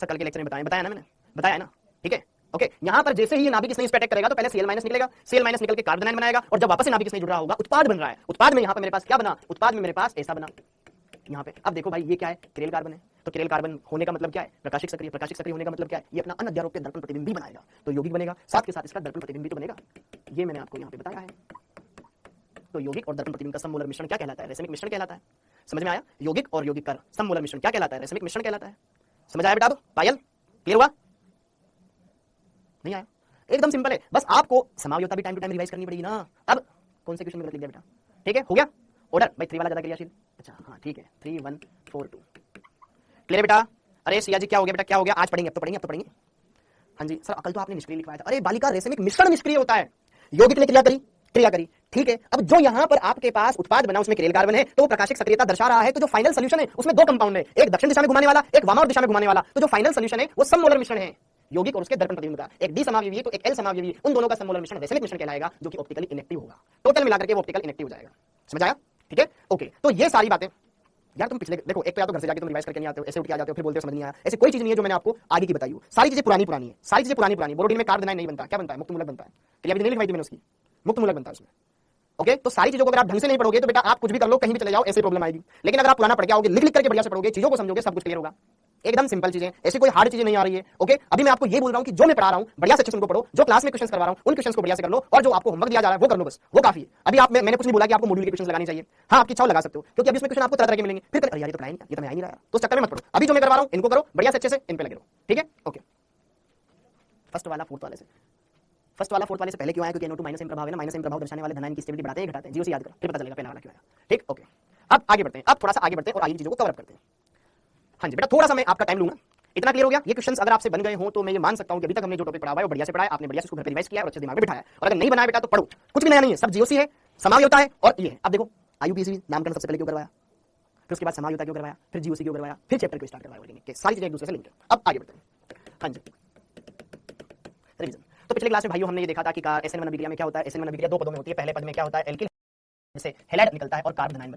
सर, कल के लेक्चर में बताया ना मैंने, बताया ना, ठीक है, ओके। यहां पर जैसे ही ये नाभिक स्नेह इस पे अटैक करेगा तो पहले Cl- निकलेगा, Cl- निकल के कार्बोनाइन बनाएगा, और जब वापस से नाभिक स्नेह जुड़ रहा होगा उत्पाद बन रहा है, उत्पाद में यहां पे मेरे पास क्या बना, उत्पाद में मेरे पास ऐसा बना यहां पे। अब देखो भाई ये क्या है, किरेल कार्बन है, तो किरेल कार्बन होने का मतलब क्या है, प्रकाशिक सक्रिय, प्रकाशिक सक्रिय होने का मतलब क्या है, ये अपना अनध्यारोप्य दर्पण प्रतिबिंब भी बनाएगा, तो यौगिक बनेगा, साथ के साथ इसका दर्पण प्रतिबिंब भी तो बनेगा, ये मैंने आपको यहां पे बताया है। तो यौगिक और दर्पण प्रतिबिंब का सममूलर मिश्रण क्या कहलाता है, रेसमिक मिश्रण कहलाता है, समझ में आया, यौगिक और यौगिक का सममूलर मिश्रण क्या कहलाता है, रेसमिक मिश्रण कहलाता है, समझ आया बेटा, अब पायल क्लियर हुआ, नहीं आया, एकदम सिंपल है, बस आपको समावयोता भी टाइम टू टाइम रिवाइज करनी पड़ेगी ना। अब कौन से क्वेश्चन में गलत लिख दिया बेटा, ठीक है, हो गया ऑर्डर, भाई 3 वाला ज्यादा क्रियाशील, अच्छा हाँ ठीक है, 3 1 4 2 क्लियर बेटा। अरे सिया जी क्या हो गया बेटा, क्या हो गया, आज पढ़ेंगे, अब तो पढ़ेंगे, अब तो पढ़ेंगे, हाँ जी सर कल तो आपने निष्क्रिय लिखवाया था, अरे बालिका रेसमिक मिश्रण निष्क्रिय होता है, यौगिक ने क्रिया करी, ठीक है। अब जो यहां पर आपके पास उत्पाद बना उसमें किरेल कार्बन है, तो प्रकाशिक सक्रियता दर्शा रहा है, तो जो फाइनल सॉल्यूशन है उसमें 2 कंपाउंड है, एक दक्षिण दिशा में घुमाने वाला, एक वामावर्त दिशा में घुमाने वाला, तो जो फाइनल सॉल्यूशन है वो सममोलर मिश्रण है, यौगिक और उसके दर्पण प्रतिबिंब का, एक डी समावयवी तो एक एल समावयवी, उन दोनों का सममोलर मिश्रण रेसमिक मिश्रण कहलाएगा, जो कि ऑप्टिकली इनेक्टिव होगा, टोटल मिलाकर के वो ऑप्टिकल इनेक्टिव हो जाएगा, समझ आया, ठीक है, ओके। तो ये सारी बातें यार तुम पिछले देखो, एक तो या तो घर से जाके तुम रिवाइज करके नहीं आते हो, ऐसे उठ के आ जाते हो, फिर बोलते हो समझ नहीं आया, ऐसी कोई चीज नहीं है जो मैंने आपको आगे की बताई हो, सारी चीजें पुरानी है, सारी चीजें पुरानी बोरोडीन में कार्बोनाइन नहीं बनता, क्या बनता है, मुक्तमूलक बनता है, क्रिया विधि नहीं लिखवाई थी मैंने उसकी, मुक्तमूलक बनता है उसमें, ओके। तो सारी चीजों को अगर आप ढंग से नहीं पढ़ोगे तो बेटा आप कुछ भी कर लो, कहीं भी चले जाओ, ऐसे प्रॉब्लम आएगी, लेकिन अगर आप पुराना पढ़ के आओगे, लिख करके बढ़िया से पढ़ोगे, चीजों को समझोगे, सब कुछ क्लियर होगा, एकदम सिंपल चीजें, ऐसी कोई हार्ड चीजें नहीं आ रही है, ओके। अभी मैं आपको ये बोल रहा हूं कि जो मैं पढ़ा रहा हूं बढ़िया से अच्छे से उनको पढ़ो, जो क्लास में क्वेश्चंस करवा रहा हूं उन क्वेश्चंस को बढ़िया से कर लो, और जो आपको होमवर्क दिया जा रहा है वो कर लो, बस वो काफी है। अभी आप मैंने कुछ नहीं बोला कि आपको मॉड्यूल के क्वेश्चंस लगाने चाहिए, हाँ आपकी इच्छा लगा सकते हो, क्योंकि अभी इसमें क्वेश्चन आपको तरह तरह के मिलेंगे, फिर अरे यार ये तो पढ़ाया नहीं, ये तो मैं आ ही नहीं रहा, तो चक्कर में मत पड़ो, अभी जो मैं करवा रहा हूं इनको करो बढ़िया से अच्छे से, इन पे लगे रहो, ठीक है, ओके। फर्स्ट वाला फोर्थ वाले से, फर्स्ट वाला फोर्थ वाले से पहले क्यों आया, क्योंकि NO2 माइनस एम प्रभाव है ना, माइनस एम प्रभाव दर्शाने वाले धनायन की स्टेबिलिटी बढ़ाते हैं घटाते हैं, जीओ से याद करो, फिर पता चलेगा पहला वाला क्यों आया, ठीक, ओके। अब आगे बढ़ते हैं, अब थोड़ा सा आगे बढ़ते हैं और आगे चीजों को कवर अप करते हैं, हाँ जी बेटा थोड़ा सा मैं आपका टाइम लूंगा, इतना क्लियर हो गया, ये क्वेश्चंस अगर आपसे बन गए हो तो मैं ये मान सकता हूं कि अभी तक हमने जो टॉपिक पढ़ा है वो बढ़िया से पढ़ा है, आपने बढ़िया से उसको घर पे रिवाइज किया और अच्छे दिमाग में बिठाया, और अगर नहीं बनाया बेटा तो पढ़ो, कुछ भी नया नहीं है, सब जीओसी है, समावयोता है, और ये अब देखो IUPAC नामकरण सबसे पहले क्यों करवाया, फिर उसके बाद समावयोता क्यों करवाया, फिर जीओसी क्यों करवाया, फिर चैप्टर क्यों स्टार्ट करवाया, सारी चीजें एक दूसरे से लिंक्ड है। अब आगे बढ़ते हैं, हाँ जी रिवीजन। तो पिछले क्लास में भाइयों हमने ये देखा था कि SN1 अभिक्रिया में क्या होता है, SN1 अभिक्रिया 2 पदों में होती है, पहले पद में क्या होता है, एल्किल से हैलाइड निकलता है और कार्बोनाइन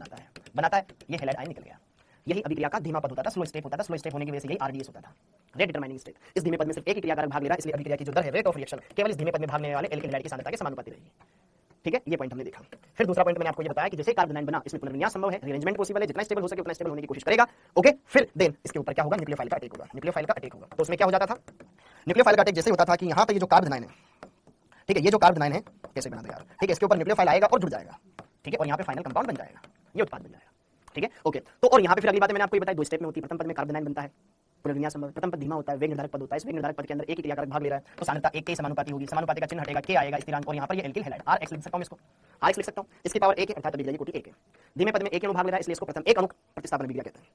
बनाता है, ये हैलाइड आयन निकल गया, यही अभिक्रिया का धीमा पद होता था, स्लो स्टेप होता था, स्लो स्टेप होने की वजह से यही RDS होता था, रेट डिटरमाइनिंग स्टेट। इस धीमे पद में सिर्फ एक ही क्रियाकारक भाग ले रहा है, इसलिए अभिक्रिया की जो दर है, रेट ऑफ रिएक्शन, केवल इस धीमे पद में भागने वाले एल्किल हैलाइड की सांद्रता के समानुपाती रहेगी, ठीक है, ये पॉइंट हमने देखा। फिर दूसरा पॉइंट मैंने आपको ये बताया कि जैसे कार्बोनाइन बना इसमें पुनर्विन्यास संभव है, रीअरेंजमेंट पॉसिबल है, जितना स्टेबल हो सके उतना स्टेबल होने की कोशिश करेगा, ओके। फिर देन इसके ऊपर क्या होगा, न्यूक्लियोफाइल का अटैक होगा, न्यूक्लियोफाइल का अटैक होगा, तो उसमें क्या हो जाता था, न्यूक्लियोफाइल का अटैक जैसे होता था कि यहाँ पे ये जो कार्बोनाइन है, ठीक है, ये जो कार्बोनाइन है कैसे बना दे यार, ठीक है, इसके ऊपर न्यूक्लियोफाइल आएगा और जुड़ जाएगा, ठीक है, और यहाँ पे फाइनल कंपाउंड बन जाएगा, ये उत्पाद बन जाएगा, ठीक है, ओके। तो और यहाँ पे फिर अगली बात मैंने आपको ये बताई, 2 स्टेप में होती है, प्रथम पद में कार्बोनाइन बनता है, पुनर्विन्यास संभव, प्रथम पद धीमा होता है, वेग निर्धारक पद होता है, इस वेग निर्धारक पद के अंदर एक ही क्रियाकारक भाग ले रहा है, तो सांद्रता 1 के समानुपाती होगी, समानुपाती का चिन्ह हटेगा, के आएगा स्थिरांक, और यहाँ पर ये एल्किल हैलाइड RX लिख सकता हूं, इसको RX लिख सकता हूं, इसकी पावर 1 है, अर्थात अभिक्रिया की कोटि 1 है, धीमे पद में एक अणु भाग ले रहा है, इसलिए इसको प्रथम एक अणु प्रतिस्थापन अभिक्रिया कहते हैं,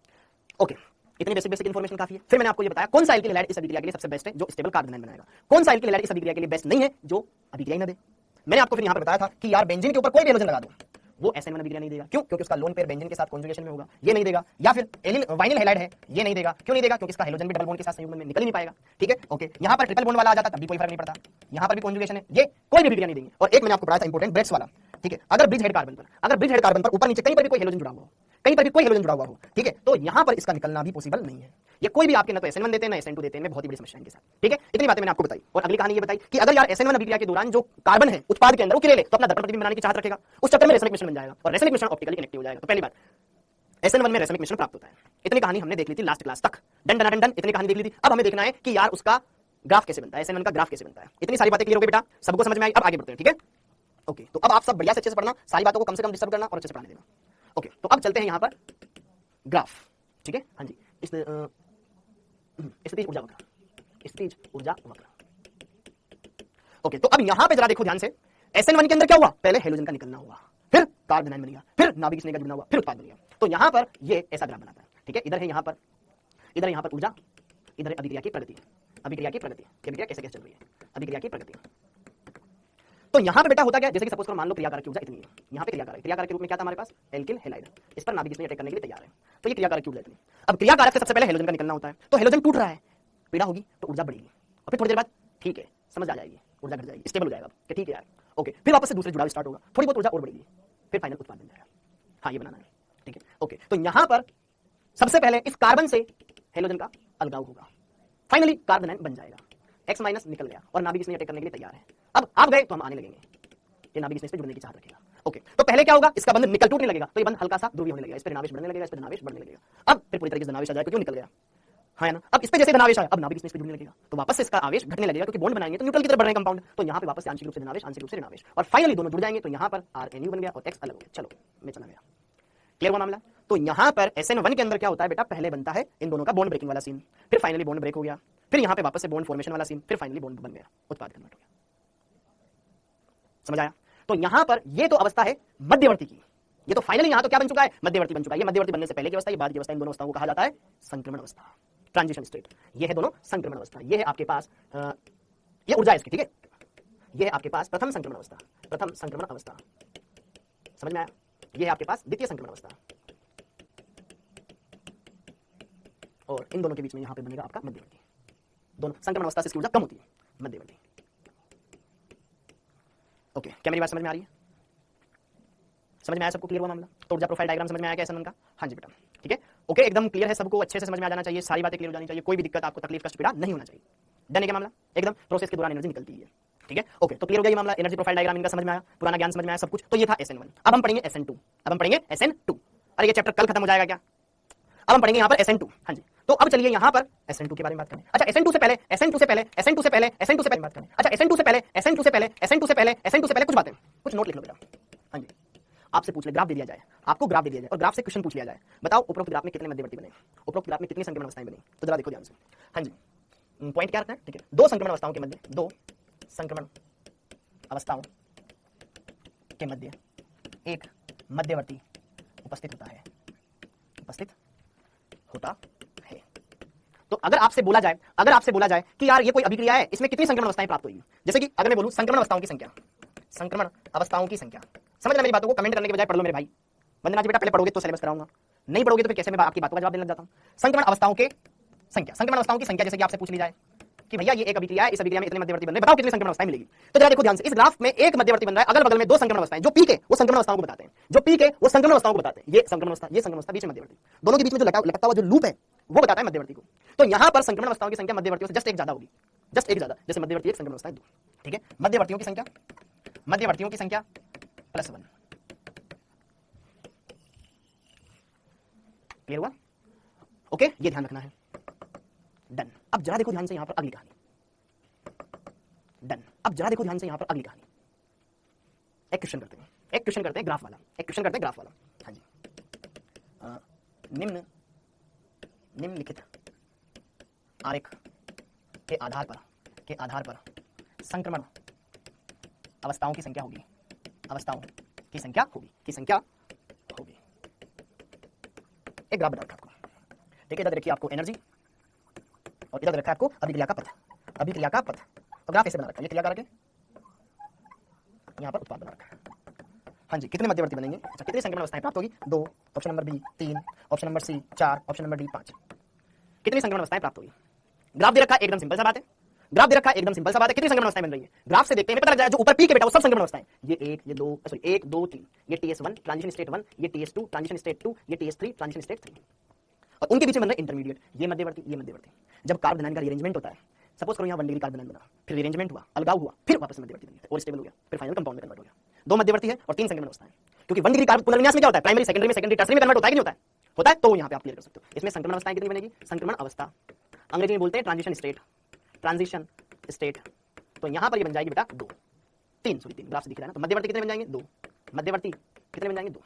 ओके। इतनी बेसिक इन्फॉर्मेशन काफी है। फिर मैंने आपको ये बताया कौन सा एल्किल हैलाइड इस अभिक्रिया के लिए सबसे बेस्ट है, जो स्टेबल कार्बोनाइन बनाएगा, कौन सा एल्किल हैलाइड इस अभिक्रिया के लिए बेस्ट नहीं है, जो अभिक्रिया ही न दे। मैंने आपको फिर यहाँ पर बताया था कि यार बेंजीन के ऊपर कोई भी हेलोजन लगा दो, वो SN1 अभिक्रिया नहीं देगा, क्यों, क्योंकि उसका लोन पेयर बेंजीन के साथ कॉन्जुगेशन में होगा, ये नहीं देगा, या फिर एलिल वाइनिल हैलाइड है, ये नहीं देगा, क्यों नहीं देगा, क्योंकि इसका हेलोजन भी डबल बॉन्ड के साथ संयुग्म में निकल ही नहीं पाएगा, ठीक है, ओके। यहाँ पर ट्रिपल बॉन्ड वाला आ जाता तब भी कोई फर्क नहीं पड़ता, यहाँ पर भी कॉन्जुगेशन है, ये कोई भी अभिक्रिया नहीं देंगे। और एक मैंने आपको पढ़ाया था इंपॉर्टेंट ब्रेड्स वाला, ठीक है, अगर ब्रिज हेड कार्बन पर ऊपर नीचे कहीं पर भी कोई हेलोजन जुड़ा हुआ हो, कहीं पर भी कोई हेलोजन जुड़ा हुआ हो, ठीक है, तो यहां पर इसका निकलना भी पॉसिबल नहीं है। ये कोई भी आपके ना तो SN1 देते हैं ना SN2 देते हैं, बहुत ही बड़ी समस्या है इनके साथ, ठीक है। इतनी बातें मैंने आपको बताई। और अगली कहानी ये बताई कि अगर यार SN1 अभिक्रिया के दौरान जो कार्बन है उत्पाद के अंदर वो किले तो अपना दर्पण प्रतिबिंब बनाने की चाहत रखेगा, उस चक्कर में रेसमिक मिश्रण बन जाएगा और रेसमिक मिश्रण ऑप्टिकली कनेक्टिव हो जाएगा। तो पहली बात SN1 में रेसमिक मिश्रण प्राप्त होता है। इतनी कहानी हमने देख ली थी लास्ट क्लास तक, डन डन डन, इतनी कहानी देख ली थी। अब हमें देखना है कि यार उसका ग्राफ कैसे बनता है, SN1 का ग्राफ कैसे बनता है। इतनी सारी बातें क्लियर हो गई बेटा, सबको समझ में आई। अब आगे बढ़ते हैं, ठीक है। ओके, तो अब आप सब बढ़िया से अच्छे से पढ़ना, सारी बातों को कम से कम डिस्टर्ब करना और अच्छे से पढ़ाने देना। ओके, तो अब चलते हैं यहां पर ग्राफ, ठीक है। हाँ जी, स्थितिज ऊर्जा वक्र, स्थितिज ऊर्जा वक्र। ओके, तो अब यहां पे जरा देखो ध्यान से, SN1 के अंदर क्या हुआ, पहले हेलोजन का निकलना हुआ, फिर कार्बन बन गया, फिर नाभिक स्नेह का जुड़ना हुआ, फिर उत्पाद बन गया। तो यहां पर ये ऐसा ग्राफ बनाता है, ठीक है। इधर है यहां पर, इधर यहां पर ऊर्जा, इधर है अभिक्रिया की प्रगति, अभिक्रिया की प्रगति, अभिक्रिया कैसे कैसे चल रही है, अभिक्रिया की प्रगति। तो यहां पे बेटा होता क्या, जैसे कि सपोज करो मान लो क्रियाकारक की ऊर्जा इतनी है, यहां पे क्रियाकारक के रूप में क्या था हमारे पास, एल्किल हैलाइड, इस पर नाभिक इसमें अटैक करने के लिए तैयार है। तो ये क्रियाकारक की ऊर्जा इतनी। अब क्रियाकारक से सबसे पहले हेलोजन का निकलना होता है, तो हेलोजन टूट रहा है, पीड़ा होगी तो ऊर्जा बढ़ेगी, और फिर थोड़ी देर बाद ठीक है समझ आ जाएगी, ऊर्जा घट जाएगी, स्टेबल हो जाएगा कि ठीक है यार, ओके, फिर वापस से दूसरे जुड़ाव स्टार्ट होगा, थोड़ी बहुत ऊर्जा और बढ़ेगी, फिर फाइनल उत्पाद बन जाएगा। हाँ, ये बनाना है, ठीक है। ओके, तो यहां पर सबसे पहले इस कार्बन से हेलोजन का अलगाव होगा, फाइनली कार्बन आयन बन जाएगा, X माइनस निकल गया और नाभिक इसमें अटैक करने के लिए तैयार है। अब आप गए तो हम आने लगेंगे, ये नाभिक इसमें जुड़ने की चाहत रखेगा। ओके, तो पहले क्या होगा, इसका बंधन निकल टूटने लगेगा, तो ये बंध हल्का सा ध्रुवीय होने लगेगा, इस पर धनावेश बढ़ने लगेगा, इस पर धनावेश बढ़ने लगेगा। अब फिर पूरी तरीके से धनावेश आ जाएगा, क्यों निकल गया, हाँ ना। अब इस पे जैसे धनावेश आया, अब नाभिक इसमें जुड़ने लगेगा, तो वापस से इसका आवेश घटने लगेगा, क्योंकि बॉन्ड बनाएंगे तो न्यूट्रल की तरफ बढ़ रहे हैं कंपाउंड, तो यहाँ पे वापस से आंशिक रूप से धनावेश, आंशिक रूप से ऋणावेश, और फाइनली दोनों जुड़ जाएंगे, तो यहाँ पर RNU बन गया और X अलग हो गया। चलो मैं चला गया, क्लियर हुआ मामला। तो यहाँ पर SN1 के अंदर क्या होता है बेटा, पहले बनता है इन दोनों का बॉन्ड ब्रेकिंग वाला सीन, फिर फाइनली बॉन्ड ब्रेक हो गया, फिर यहाँ पे वापस से बॉन्ड फॉर्मेशन वाला सीन, फिर फाइनली बॉन्ड बन गया, उत्पाद कन्वर्ट हो गया। समझ आया। तो यहाँ पर ये तो अवस्था है मध्यवर्ती की, ये तो फाइनली यहाँ तो क्या बन चुका है, मध्यवर्ती बन चुका है। ये मध्यवर्ती बनने से पहले की अवस्था, ये बाद की अवस्था, इन दोनों अवस्थाओं को कहा जाता है संक्रमण अवस्था, ट्रांजिशन स्टेट। ये है दोनों संक्रमण अवस्था। ये है आपके पास ये ऊर्जा इसकी, ठीक है। ये है आपके पास प्रथम संक्रमण अवस्था, प्रथम संक्रमण अवस्था, समझ में आया। ये है आपके पास द्वितीय संक्रमण अवस्था, और इन दोनों के बीच में यहाँ पे बनेगा आपका मध्यवर्ती। दोनों संक्रमण अवस्था से इसकी ऊर्जा कम होती है, मध्यवर्ती। ओके, क्या मेरी बात समझ में आ रही है, समझ में आया सबको, क्लियर हुआ मामला। तो ऊर्जा प्रोफाइल डायग्राम समझ में आया क्या SN1 का, हाँ जी बेटा, ठीक है। ओके, एकदम क्लियर है सबको, अच्छे से समझ में आ जाना चाहिए, सारी बातें क्लियर हो जानी चाहिए, कोई भी दिक्कत आपको तकलीफ कष्ट पीड़ा नहीं होना चाहिए। डन है क्या मामला, एकदम प्रोसेस के दौरान एनर्जी निकलती है, ठीक है। ओके, तो क्लियर हो गया ये मामला, एनर्जी प्रोफाइल डायग्राम इनका समझ में आया, पुराना ज्ञान समझ में आया सब कुछ। तो ये था SN1। अब हम पढ़ेंगे SN2, अब हम पढ़ेंगे SN2। अरे ये चैप्टर कल खत्म हो जाएगा क्या, अब हम पढ़ेंगे यहाँ पर SN2। हाँ जी, तो अब चलिए यहाँ पर SN2 के बारे में बात करें। अच्छा, SN2 से पहले, SN2 से पहले, SN2 से पहले, SN2 से पहले बात करें। अच्छा, SN2 से पहले, SN2 से पहले, SN2 से पहले, SN2 से पहले कुछ बातें, कुछ नोट लिख लो बेटा। हाँ जी, आपसे पूछ ले, ग्राफ दे दिया जाए, आपको ग्राफ दे दिया जाए और ग्राफ से क्वेश्चन पूछ लिया जाए, बताओ उपरोक्त ग्राफ में कितने मध्यवर्ती बने, उपरोक्त ग्राफ में कितनी संक्रमण अवस्थाएं बनी। तो जरा देखो ध्यान से। हाँ जी, पॉइंट क्या रखना है, ठीक है। दो संक्रमण अवस्थाओं के मध्य, दो संक्रमण अवस्थाओं के मध्य एक मध्यवर्ती उपस्थित होता है, उपस्थित होता है। तो अगर आपसे बोला जाए, अगर आपसे बोला जाए कि यार ये कोई अभिक्रिया है, इसमें कितनी संक्रमण अवस्थाएं प्राप्त हुई, जैसे कि अगर मैं बोलूं संक्रमण अवस्थाओं की संख्या, संक्रमण अवस्थाओं की संख्या, समझना मेरी बातों को, कमेंट करने के बजाय पढ़ लो मेरे भाई। वंदना जी बेटा पहले पढ़ोगे तो सिलेबस कराऊंगा, नहीं पढ़ोगे तो फिर कैसे मैं आपकी बातों का जवाब देने लग जाता हूं। संक्रमण अवस्थाओं के संख्या, संक्रमण अवस्थाओं की संख्या, जैसे कि आपसे पूछ ली जाए कि भैया ये एक अभिक्रिया है, इस अभिक्रिया में इतने मध्यवर्ती बन रहे हैं, बताओ कितनी संक्रमण अवस्थाएं मिलेगी। तो जरा देखो ध्यान से, इस ग्राफ में एक मध्यवर्ती बन रहा है, अगल बगल में दो संक्रमण अवस्थाएं, जो पीक है वो संक्रमण अवस्थाओं को बताते हैं, जो पीक है वो संक्रमण अवस्थाओं को बताते हैं। ये संक्रमण अवस्था, ये संक्रमण अवस्था, बीच में मध्यवर्ती, दोनों के बीच में जो लगता हुआ जो लूप है वो बताता है मध्यवर्ती को। तो यहाँ पर संक्रमण अवस्थाओं की संख्या मध्यवर्तियों से जस्ट एक ज्यादा होगी, जस्ट एक ज्यादा, जैसे मध्यवर्ती एक, संक्रमण अवस्थाएं दो, ठीक है। मध्यवर्तियों की संख्या, मध्यवर्तियों की संख्या +1, क्लियर हुआ। ओके, ये ध्यान रखना है, डन। अब जरा देखो ध्यान से यहां पर अगली कहानी, डन। अब जरा देखो ध्यान से यहां पर अगली कहानी, एक क्वेश्चन करते हैं, एक क्वेश्चन करते हैं ग्राफ वाला, एक क्वेश्चन करते हैं ग्राफ वाला। हाँ जी, निम्नलिखित आरेख के आधार पर संक्रमण अवस्थाओं की संख्या होगी, अवस्थाओं की संख्या होगी, की संख्या होगी। एक ग्राफ बता रखा आपको, ठीक है। इधर देखिए आपको एनर्जी और इधर रखा है आपको अभिक्रिया का पथ, अभिक्रिया का पथ। तो ग्राफ ऐसे बना रखा है, ये क्रिया करके यहाँ पर उत्पाद बना रखा है। हाँ जी, कितने मध्यवर्ती बनेंगे, अच्छा कितनी संक्रमण अवस्थाएं प्राप्त होगी, 2, option number B 3, option number C 4, option number D 5। कितनी संक्रमण अवस्थाएं प्राप्त होगी, ग्राफ दे रखा है, एकदम सिंपल सा बात है। ग्राफ दे रखा है, एकदम सिंपल सा बात है, कितनी संक्रमण अवस्थाएं बन रही है ग्राफ से देखते हैं, पता लग जाएगा जो ऊपर पी के बेटा वो सब संक्रमण अवस्थाएं, ये 1 2 3, ये TS1 ट्रांजिशन स्टेट 1, ये TS2 ट्रांजिशन स्टेट 2, ये TS3 ट्रांजिशन स्टेट 3, और उनके बीच में बन रहा है इंटरमीडिएट, ये मध्यवर्ती, ये मध्यवर्ती। जब कार्बन का रीअरेंजमेंट होता है, सपोज करो यहाँ 1 डिग्री कार्बन बना, फिर रीअरेंजमेंट हुआ, अलगाव हुआ, फिर वापस मध्यवर्ती बन गया और स्टेबल हो गया, फिर फाइनल कंपाउंड में कन्वर्ट हो गया। 2 मध्यवर्ती है और 3 संक्रमण अवस्थाएं, क्योंकि 1 डिग्री कार्बन पुनर्विन्यास में क्या होता है, प्राइमरी सेकेंडरी में, सेकेंडरी टर्सरी में कन्वर्ट होता है कि नहीं होता है, होता है, तो यहाँ पे आप क्लियर कर सकते हो। इसमें संक्रमण अवस्थाएं कितनी बनेगी, संक्रमण अवस्था अंग्रेजी में बोलते हैं ट्रांजिशन स्टेट, ट्रांजिशन स्टेट, तो यहां पर ये बन जाएगी बेटा 2 3 सॉरी 3 ग्राफ से दिख रहा है ना, तो मध्यवर्ती कितने बन जाएंगे 2, मध्यवर्ती कितने बन जाएंगे 2,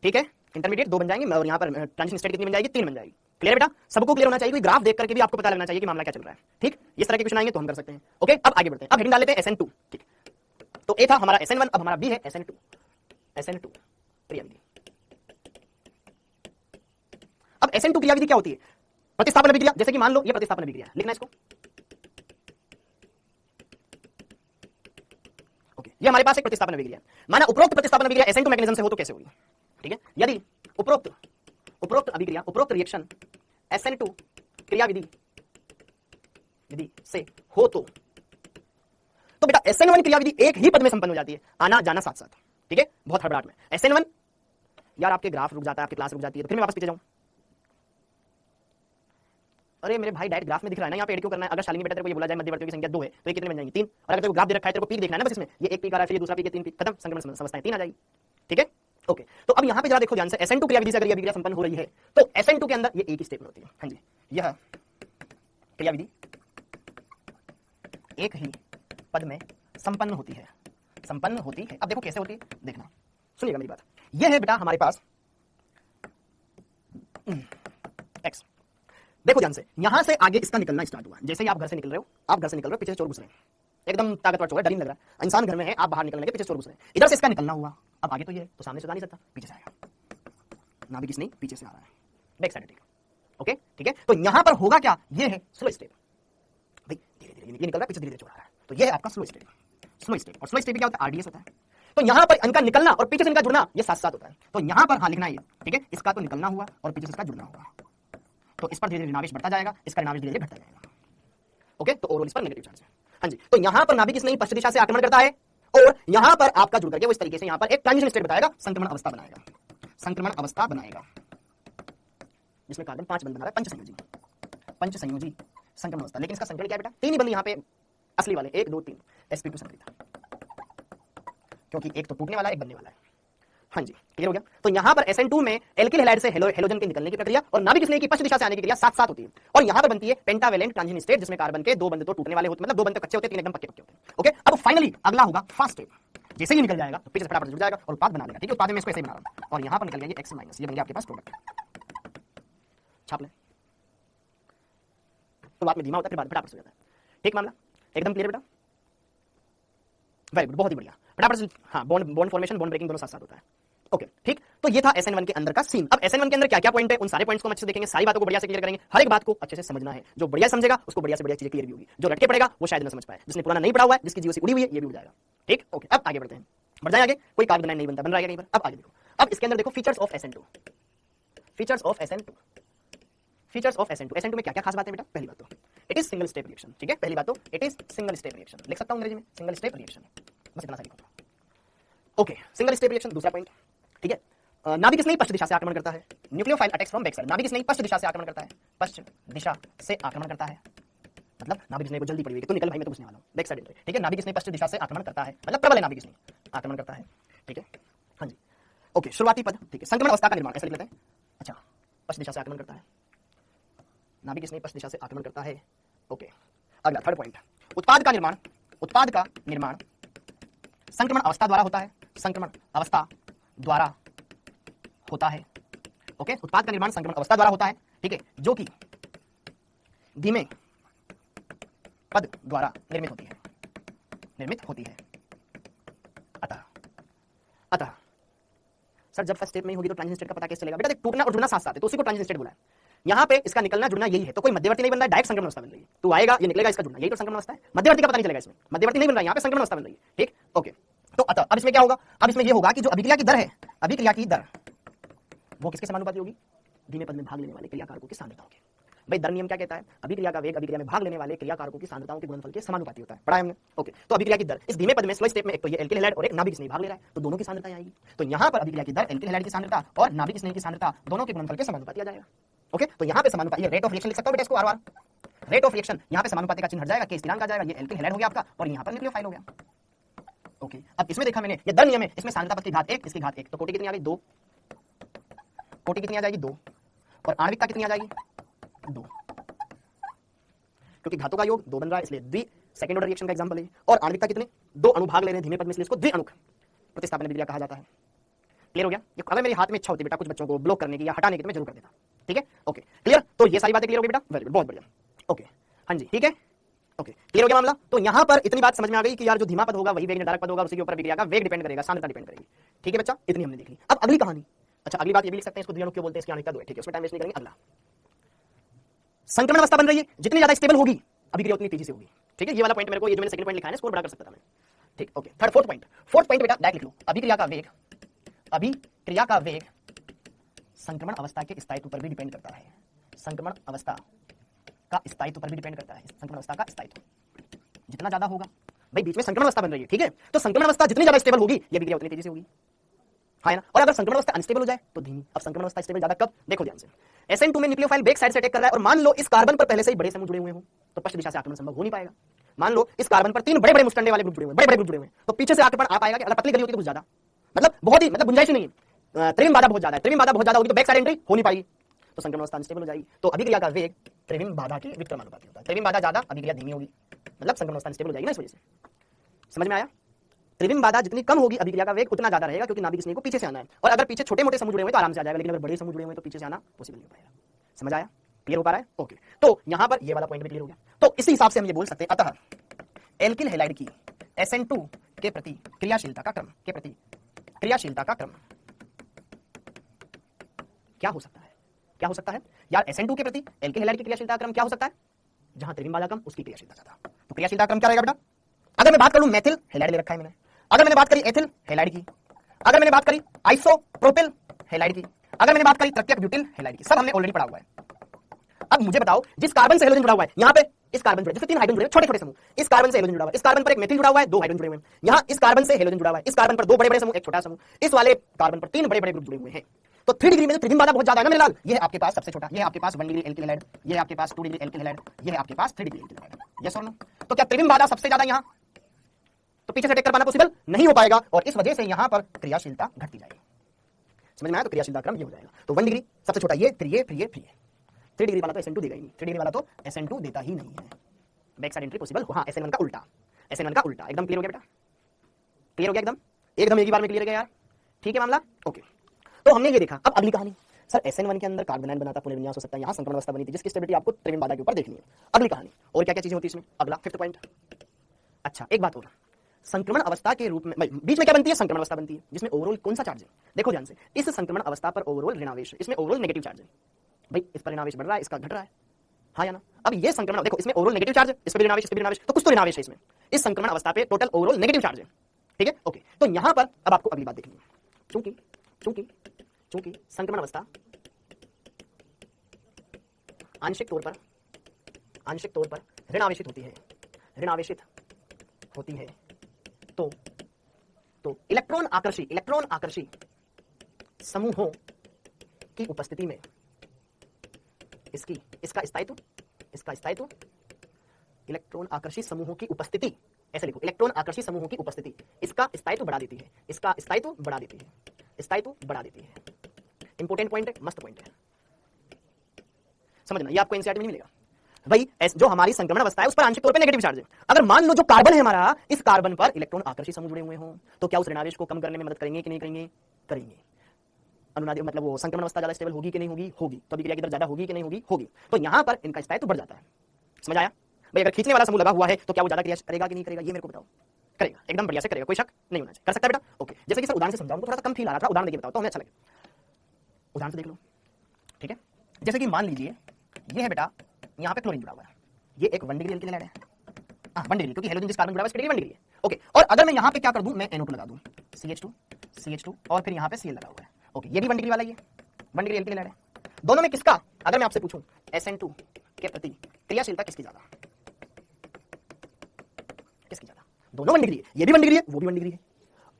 ठीक है, इंटरमीडिएट 2 बन जाएंगे, और यहां पर ट्रांजिशन स्टेट कितनी बन जाएगी 3 बन जाएगी। क्लियर बेटा, सबको क्लियर होना चाहिए, कोई ग्राफ देख करके भी आपको पता लगना चाहिए कि मामला क्या चल रहा है, ठीक, इस तरह के क्वेश्चन आएंगे तो हम कर सकते हैं। ओके, अब आगे बढ़ते हैं, अब हेडिंग डाल लेते हैं SN2, ठीक, तो ए था हमारा SN1, अब हमारा बी है SN2, SN2 क्रियाविधि। अब SN2 क्रियाविधि क्या होती है, प्रतिस्थापन अभिक्रिया, जैसे कि मान लो ये प्रतिस्थापन अभिक्रिया है, लिखना इसको, ओके, ये हमारे पास एक प्रतिस्थापन अभिक्रिया है, माना उपरोक्त प्रतिस्थापन अभिक्रिया SN2 मैकेनिज्म से हो तो कैसे होगी, ठीक है, यदि उपरोक्त अभिक्रिया, उपरोक्त रिएक्शन SN2 क्रियाविधि से हो तो बेटा SN1 क्रियाविधि एक ही पद में संपन्न हो जाती है, आना जाना साथ साथ, ठीक है, बहुत हड़बड़ाहट में। SN1 यार आपके ग्राफ रुक जाता है, आपकी क्लास रुक जाती है, तो फिर मैं वापस पीछे जाऊं, अरे मेरे भाई डायरेक्ट ग्राफ में दिख रहा है ना, यहाँ पे एड क्यों करना है, अगर शालिनी बेटा तेरे को ये बोला जाए मध्यवर्तियों की संख्या 2 है तो ये कितने बन जाएंगे 3, और अगर तेरे को ग्राफ दे रखा है तेरे को पीक देखना है ना बस इसमें, ये एक पीक आ रहा है, फिर ये दूसरा पीक है, 3 पीक, खत्म, संक्रमण समझताएं 3 आ जाएगी, ठीक है, ओके। तो अब यहाँ पे जरा देखो ध्यान से, SN2 क्रियाविधि से अगर ये अभिक्रिया संपन्न हो रही है तो SN2 के अंदर ये एक ही स्टेप में होती है, हाँ जी, यह क्रियाविधि एक ही पद में संपन्न होती है, संपन्न होती है। अब देखो कैसे होती है, देखना, सुनिएगा मेरी बात, यह है बेटा हमारे पास X, देखो ध्यान से, यहां से आगे इसका निकलना स्टार्ट हुआ, जैसे ही आप घर से निकल रहे हो, आप घर से निकल रहे हो, पीछे से चोर घुस रहे हैं, एकदम ताकतवर चोर है, डर ही लग रहा है, इंसान घर में है, आप बाहर निकलने के पीछे चोर घुस रहे हैं, इधर से इसका निकलना हुआ, अब आगे तो ये तो सामने से जा नहीं सकता, पीछे से आएगा, नाभिक किस नहीं पीछे से आ रहा है, बैक साइड, ओके, ठीक है, तो यहां पर होगा क्या, ये है स्लो स्टेप, भाई धीरे धीरे ये निकल रहा है, पीछे धीरे धीरे चोर आ रहा है, तो ये है आपका स्लो स्टेप, स्लो स्टेप, और स्लो स्टेप क्या होता है, RDS होता है, तो यहां पर इनका निकलना और पीछे से इनका जुड़ना ये साथ साथ होता है, तो यहां पर हाँ लिखना है, ठीक है, इसका तो निकलना हुआ और पीछे से इसका जुड़ना हुआ, तो इस पर धीरे धीरे नाभिक बढ़ता जाएगा, इसका नाभिक धीरे धीरे घटता जाएगा, ओके, तो ओवरऑल इस पर नेगेटिव चार्ज है, हाँ जी, तो यहां पर नाभिक इसने पश्चिम दिशा से आक्रमण करता है, और यहां पर आपका जुड़ करके वो इस तरीके से यहां पर एक ट्रांजिशन स्टेट बताएगा, संक्रमण अवस्था बनाएगा, संक्रमण अवस्था बनाएगा, जिसमें कार्बन 5 बंध बना रहा है, पंच संयोजी संक्रमण अवस्था, लेकिन इसका संक्रमण क्या है बेटा, 3 ही बंध यहां पे असली वाले, 1 2 3 sp2 संकरित, क्योंकि एक तो टूटने वाला है, एक बनने वाला है, हाँ जी, क्लियर हो गया। तो यहां पर SN2 में एल्किल हैलाइड से हेलोजन के निकलने की प्रक्रिया और नाभिक स्नेह की पश्चिम दिशा से आने की क्रिया साथ साथ होती है, और यहां पर बनती है पेंटावेलेंट ट्रांजिशन स्टेट, जिसमें कार्बन के 2 बंध तो टूटने वाले होते, मतलब 2 बंध तो कच्चे होते, 3 एकदम पक्के होते हैं, ओके। अब फाइनली अगला होगा फास्ट स्टेप, जैसे ही निकल जाएगा तो पीछे फटाफट जुड़ जाएगा और उत्पाद बना देगा, ठीक है, उत्पाद में इसको ऐसे ही बना रहा हूं, और यहां पर निकल गया ये X माइनस, ये बन गया आपके पास प्रोडक्ट, छाप ले, तो बाद में धीमा होता है, फिर फटाफट से हो जाता है, ठीक, मामला एकदम क्लियर बेटा, वेरी गुड, बहुत ही बढ़िया, फटाफट से, हाँ, बॉन्ड फॉर्मेशन, बॉन्ड ब्रेकिंग दोनों साथ साथ होता है, ओके, ठीक, तो ये था SN1 के अंदर का सीन। अब SN1 के अंदर क्या क्या पॉइंट है, उन सारे पॉइंट्स को हम अच्छे से देखेंगे, सारी बातों को बढ़िया से क्लियर करेंगे, हर एक बात को अच्छे से समझना है, जो बढ़िया समझेगा उसको बढ़िया से बढ़िया चीजें क्लियर भी होगी, जो रटके पड़ेगा वो शायद ना समझ पाए, जिसने पुराना नहीं पढ़ा हुआ है, जिसकी जीओसी उड़ी हुई है, ये भी उड़ जाएगा, ठीक, ओके। अब आगे बढ़ते हैं, बढ़ जाए आगे, कोई कार्बन नहीं बनता, बन रहा है नहीं, अब आगे देखो, अब इसके अंदर देखो features of SN2, features of SN2, features of SN2 में क्या क्या खास बात है बेटा, पहली बात तो it is single step reaction, ठीक है, पहली बात तो it is single step reaction, लिख सकता हूं अंग्रेजी में, सिंगल स्टेप रिएक्शन, बस इतना सा लिखो, ओके, सिंगल स्टेप रिएक्शन। दूसरा पॉइंट, ठीक है, नाभिक स्नेही पश्चिम दिशा से आक्रमण करता है, nucleophile attacks from back side, नाभिक स्नेही पश्चिम दिशा से आक्रमण करता है, पश्चिम दिशा से आक्रमण करता है, मतलब नाभिक स्नेही को जल्दी पड़ी हुई है, तो निकल भाई मैं तो घुसने वाला हूं, बैक साइड एंट्री, ठीक है, नाभिक स्नेही पश्चिम दिशा से आक्रमण करता है, मतलब प्रबल है नाभिक स्नेही, आक्रमण करता है, ठीक है, हाँ जी, ओके, शुरुआती पद, ठीक है, संक्रमण अवस्था का निर्माण ऐसे लिख लेते हैं, अच्छा, पश्चिम दिशा से आक्रमण करता है, नाभिक स्नेही पश्चिम दिशा से आक्रमण करता है, ओके। अगला थर्ड पॉइंट, उत्पाद का निर्माण, उत्पाद का निर्माण संक्रमण अवस्था द्वारा होता है, संक्रमण अवस्था द्वारा होता है, ओके, उत्पाद का निर्माण संक्रमण अवस्था द्वारा होता है, ठीक है, जो कि धीमे पद द्वारा निर्मित होती है, अतः सर जब फर्स्ट स्टेप में ही होगी तो ट्रांजिशन स्टेट का पता कैसे चलेगा बेटा, देख टूटना और जुड़ना साथ साथ है, तो उसी को ट्रांजिशन स्टेट बोला है, यहाँ पे इसका निकलना जुड़ना यही है, तो कोई मध्यवर्ती नहीं बन रहा है, डायरेक्ट संक्रमण अवस्था बन रही है, तो आएगा ये निकलेगा, इसका जुड़ना, यही तो संक्रमण अवस्था है, मध्यवर्ती का पता नहीं चलेगा इसमें, मध्यवर्ती नहीं बन रहा है, यहाँ पे संक्रमण अवस्था बन रही है, ठीक, ओके। तो अतः अब इसमें क्या होगा, अब इसमें ये होगा कि जो अभिक्रिया की दर है, अभिक्रिया की दर वो किसके समानुपाती होगी, धीमे पद में भाग लेने वाले क्रियाकारकों की सांद्रता होगी, भाई दर नियम क्या कहता है? अभिक्रिया का वेग अभिक्रिया में भाग लेने वाले क्रियाकारकों की सांद्रताओं के गुणनफल के समानुपाती होता है, पढ़ा है हमने। ओके, तो अभिक्रिया की दर इस धीमे पद में स्लो स्टेप में एक तो ये एल्किल हैलाइड और एक नाभिक स्नेही भाग ले रहा है, तो दोनों की सांद्रता आएगी। तो यहाँ पर अभिक्रिया की दर एल्किल हैलाइड की सांद्रता और नाभिक स्नेही की सांद्रता दोनों के गुणनफल के समानुपाती आ जाएगा। ओके, तो यहाँ पे समानुपाती, रेट ऑफ रिएक्शन लिख सकता हूँ बेटा इसको आर रेट ऑफ रिएक्शन, यहाँ पे समानुपाती का चिन्ह हट जाएगा, के स्थिरांक आ जाएगा, ये एल्किल हैलाइड हो गया आपका और यहाँ पर न्यूक्लियोफाइल हो गया। ओके, अब इसमें देखा मैंने ये दर नियम है, इसमें सांद्रता पद की घात 1 इसकी घात 1, तो कोटि कितनी आ गई 2, कोटि कितनी आ जाएगी 2 और आणविकता कितनी आ जाएगी 2, क्योंकि घातों का योग 2 बन रहा है इसलिए द्वि सेकंड ऑर्डर रिएक्शन का एग्जांपल है। और आणविकता कितने 2 अणु भाग ले रहे हैं धीमे पद में इसलिए इसको द्विअणुक प्रतिस्थापन विक्रिया कहा जाता है। क्लियर हो गया? ये अगर मेरे हाथ में इच्छा होती बेटा कुछ बच्चों को ब्लॉक करने की या हटाने की तो मैं जरूर कर देता। ठीक है, ओके क्लियर, तो ये सारी बातें क्लियर हो गई बेटा, वेरी गुड, बहुत बढ़िया। ओके हाँ जी, ठीक है, ओके क्लियर हो गया मामला। तो यहाँ पर इतनी बात समझ में आ गई कि यार जो धीमा पद होगा वही वेग निर्धारक पद होगा, उसी के ऊपर विक्रिया का वेग डिपेंड करेगा, सांद्रता डिपेंड करेगी। ठीक है बच्चा, इतनी हमने देख ली। अब अगली कहानी, अच्छा अगली बात ये भी लिख सकते हैं, इसको द्विअणुक क्यों बोलते हैं, इसकी आणविकता 2 है। ठीक है, उसमें टाइम वेस्ट नहीं करेंगे। अगला संक्रमण अवस्था बन रही है, जितनी ज्यादा स्टेबल होगी अभिक्रिया उतनी तेजी से होगी। ठीक है, ये वाला पॉइंट मेरे को, ये जो मैंने सेकंड पॉइंट लिखा है स्कोर बड़ा कर सकता था मैं। ठीक, ओके थर्ड फोर्थ पॉइंट बेटा डायरेक्ट लिख लो, अभिक्रिया का वेग संक्रमण अवस्था के स्थायित्व पर भी डिपेंड करता है, संक्रमण अवस्था का स्थायित्व पर भी डिपेंड करता है, संक्रमण अवस्था का स्थायित्व जितना ज्यादा होगा, भाई बीच में संक्रमण अवस्था बन रही है, ठीक है, तो संक्रमण अवस्था जितनी ज्यादा स्टेबल होगी ये विक्रिया उतनी तेजी से होगी, है ना। और अगर संक्रमण अवस्था अनस्टेबल हो जाए तो धीमी। अब संक्रमण अवस्था स्टेबल ज्यादा कब, देखो ध्यान से, SN2 में न्यूक्लियोफाइल बैक साइड से अटैक कर रहा है और मान लो इस कार्बन पर पहले से ही बड़े समूह जुड़े हुए हो तो पश्चिम दिशा से आक्रमण संभव हो नहीं पाएगा। मान लो इस कार्बन पर 3 बड़े बड़े मुस्टंडे वाले ग्रुप जुड़े हुए हैं, बड़े बड़े ग्रुप जुड़े हुए हैं, तो पीछे से आक्रमण आ पाएगा कि? अगर पतली गली होती तो कुछ ज्यादा, मतलब बहुत ही, मतलब गुंजाइश नहीं है, त्रिविम बाधा बहुत ज्यादा है, त्रिविम बाधा बहुत ज्यादा होगी तो बैक साइड एंट्री हो नहीं पाएगी, तो संक्रमण अवस्था अनस्टेबल हो जाएगी। तो अभिक्रिया का वेग त्रिविम बाधा के विक्रमानुपाती होता है, त्रिविम बाधा ज्यादा अभिक्रिया धीमी होगी, मतलब संक्रमण अवस्था अनस्टेबल हो जाएगी ना, इस वजह से। समझ में आया? त्रिविम बाधा जितनी कम होगी अभिक्रिया का वेग उतना ज्यादा रहेगा, क्योंकि नाभिक स्नेही को पीछे से आना है, और अगर पीछे छोटे मोटे समूह जुड़े हुए तो आराम से आ जाएगा, लेकिन अगर बड़े समूह जुड़े हुए तो पीछे से आना पॉसिबल नहीं हो पाएगा। समझ आया? क्लियर हो पा रहा है? ओके, तो यहां पर ये वाला पॉइंट भी क्लियर हो गया। तो इसी हिसाब से हम ये बोल सकते हैं, अतः एल्किल हैलाइड की SN2 के प्रति क्रियाशीलता का क्रम क्या हो सकता है? क्या हो सकता है यार? SN2 के प्रति एल्किल हैलाइड की क्रियाशीलता का क्रम क्या हो सकता है? जहां त्रिविम बाधा कम उसकी क्रियाशीलता ज्यादा, तो क्रियाशीलता क्रम क्या रहेगा बेटा? अगर मैं बात करूं मेथिल हैलाइड ले रखा है मैंने, अगर मैंने बात करी एथिल हैलाइड की, अगर मैंने बात करी आइसोप्रोपिल हैलाइड की, अगर मैंने बात करी तृतीयक ब्यूटिल हैलाइड की, सब हमने ऑलरेडी पढ़ा हुआ है। अब मुझे बताओ जिस कार्बन से हेलोजन जुड़ा हुआ है, यहां पे इस कार्बन जुड़े, जैसे 3 हाइड्रोजन जुड़े छोटे छोटे समूह, इस कार्बन से हेलोजन जुड़ा हुआ है, इस कार्बन पर एक मेथिल जुड़ा हुआ है, 2 हाइड्रोजन जुड़े हुए हैं, यहां इस कार्बन से हेलोजन जुड़ा हुआ है, इस कार्बन पर 2 बड़े बड़े समूह, एक छोटा समूह, इस वाले कार्बन पर 3 बड़े बड़े ग्रुप जुड़े हुए हैं। तो 3 डिग्री में जो त्रिविम बाधा बहुत ज्यादा है ना मेरे लाल, ये है आपके पास सबसे छोटा, ये है आपके पास 1 डिग्री एल्किल हैलाइड, ये है आपके पास 2 डिग्री एल्किल हैलाइड, ये है आपके पास 3 डिग्री एल्किल हैलाइड। यस और नो? तो क्या त्रिविम बाधा सबसे ज्यादा यहां, तो पीछे से अटैक कर पाना पॉसिबल नहीं हो पाएगा, और इस वजह से यहां पर क्रियाशीलता घटती जाएगी। समझ में आया? तो क्रियाशीलता क्रम ये हो जाएगा। तो 1 डिग्री सबसे छोटा ये, फिर ये, फिर ये, फिर ये। 3 डिग्री वाला तो SN2 देगा ही नहीं, 3 डिग्री वाला तो SN2 देता ही नहीं है, बैक साइड एंट्री पॉसिबल हो। हाँ, SN1 का उल्टा, SN1 का उल्टा। एकदम क्लियर हो गया बेटा? क्लियर हो गया एकदम एकदम एक ही बार में क्लियर हो गया यार? ठीक है मामला, ओके। तो हमने ये देखा। अब अगली कहानी, सर SN1 के अंदर कार्बन बना था, पुनर्विन्यास हो सकता है, यहाँ संक्रमण अवस्था बनी थी जिसकी स्टेबिलिटी आपको त्रिविम बाधा के ऊपर देखनी है। अगली कहानी, और क्या क्या चीजें होती है इसमें? अगला 5th पॉइंट। अच्छा एक बात और, संक्रमण अवस्था के रूप में बीच में क्या बनती है? संक्रमण अवस्था बनती है, जिसमें ओवरऑल कौन सा चार्ज है? देखो ध्यान से, इस संक्रमण अवस्था पर ओवरऑल ऋणावेश, इसमें ओवरऑल नेगेटिव चार्ज है। भाई इस पर ऋणावेश बढ़ रहा है, इसका घट रहा है, हाँ या ना? अब ये संक्रमण, देखो इसमें ओवरऑल नेगेटिव चार्ज है, इस पर ऋणावेश, इस पर ऋणावेश, तो कुछ तो ऋणावेश है इसमें, इस संक्रमण अवस्था पे टोटल ओवरऑल नेगेटिव चार्ज है। ठीक है, ओके। तो यहां पर अब आपको अगली बात देखनी है, चूंकि चूंकि चूंकि संक्रमण अवस्था आंशिक तौर पर ऋणावेशित होती है, तो इलेक्ट्रॉन आकर्षी समूहों की उपस्थिति में इसका स्थायित्व इलेक्ट्रॉन आकर्षी समूहों की उपस्थिति, ऐसे लिखो, इलेक्ट्रॉन आकर्षी समूहों की उपस्थिति इसका स्थायित्व बढ़ा देती है, इंपोर्टेंट पॉइंट है, मस्त पॉइंट है, समझना, ये आपको एनसीईआरटी में नहीं मिलेगा भाई। जो हमारी संक्रमण अवस्था है उस पर आंशिक तौर पे नेगेटिव चार्ज है। अगर मान लो जो कार्बन है हमारा, इस कार्बन पर इलेक्ट्रॉन आकर्षी समूह जुड़े हुए हों, तो क्या उस ऋणावेश को कम करने में मदद करेंगे कि नहीं करेंगे? करेंगे। अनुनादी मतलब वो संक्रमण अवस्था ज्यादा स्टेबल होगी कि नहीं होगी? होगी। तो अभिक्रिया की दर ज्यादा होगी कि नहीं होगी? होगी। तो यहां पर इनका स्थायित्व बढ़ जाता है। समझ आया भाई? अगर खींचने वाला समूह लगा हुआ है तो क्या वो ज्यादा क्रिया करेगा कि नहीं करेगा? ये मेरे को बताओ। करेगा, एकदम बढ़िया से करेगा, कोई शक नहीं होना चाहिए। कर सकता है बेटा? ओके। जैसे कि सर उदाहरण से समझाऊं तो थोड़ा सा कम फील आ रहा था, उदाहरण देखिए बताओ तो हमें अच्छा लगे। उदाहरण से देख लो, ठीक है। जैसे कि मान लीजिए ये है बेटा, यहाँ पे क्लोरीन जुड़ा हुआ है, ये एक 1 डिग्री एल्किल हैलाइड है, 1 डिग्री, क्योंकि हेलोजन जिस कार्बन जुड़ा हुआ है उसकी डिग्री 1 डिग्री है। ओके, और अगर मैं यहाँ पे क्या कर दूं, मैं NO2 लगा दूं, CH2 और फिर यहाँ पे Cl लगा हुआ है। ओके, ये भी 1 डिग्री वाला ही है, 1 डिग्री एल्किल हैलाइड है। दोनों में किसका, अगर मैं आपसे पूछूं SN2 के प्रति क्रियाशीलता किसकी ज्यादा, किसकी ज्यादा? दोनों 1 डिग्री है, ये भी 1 डिग्री है, वो भी 1 डिग्री है।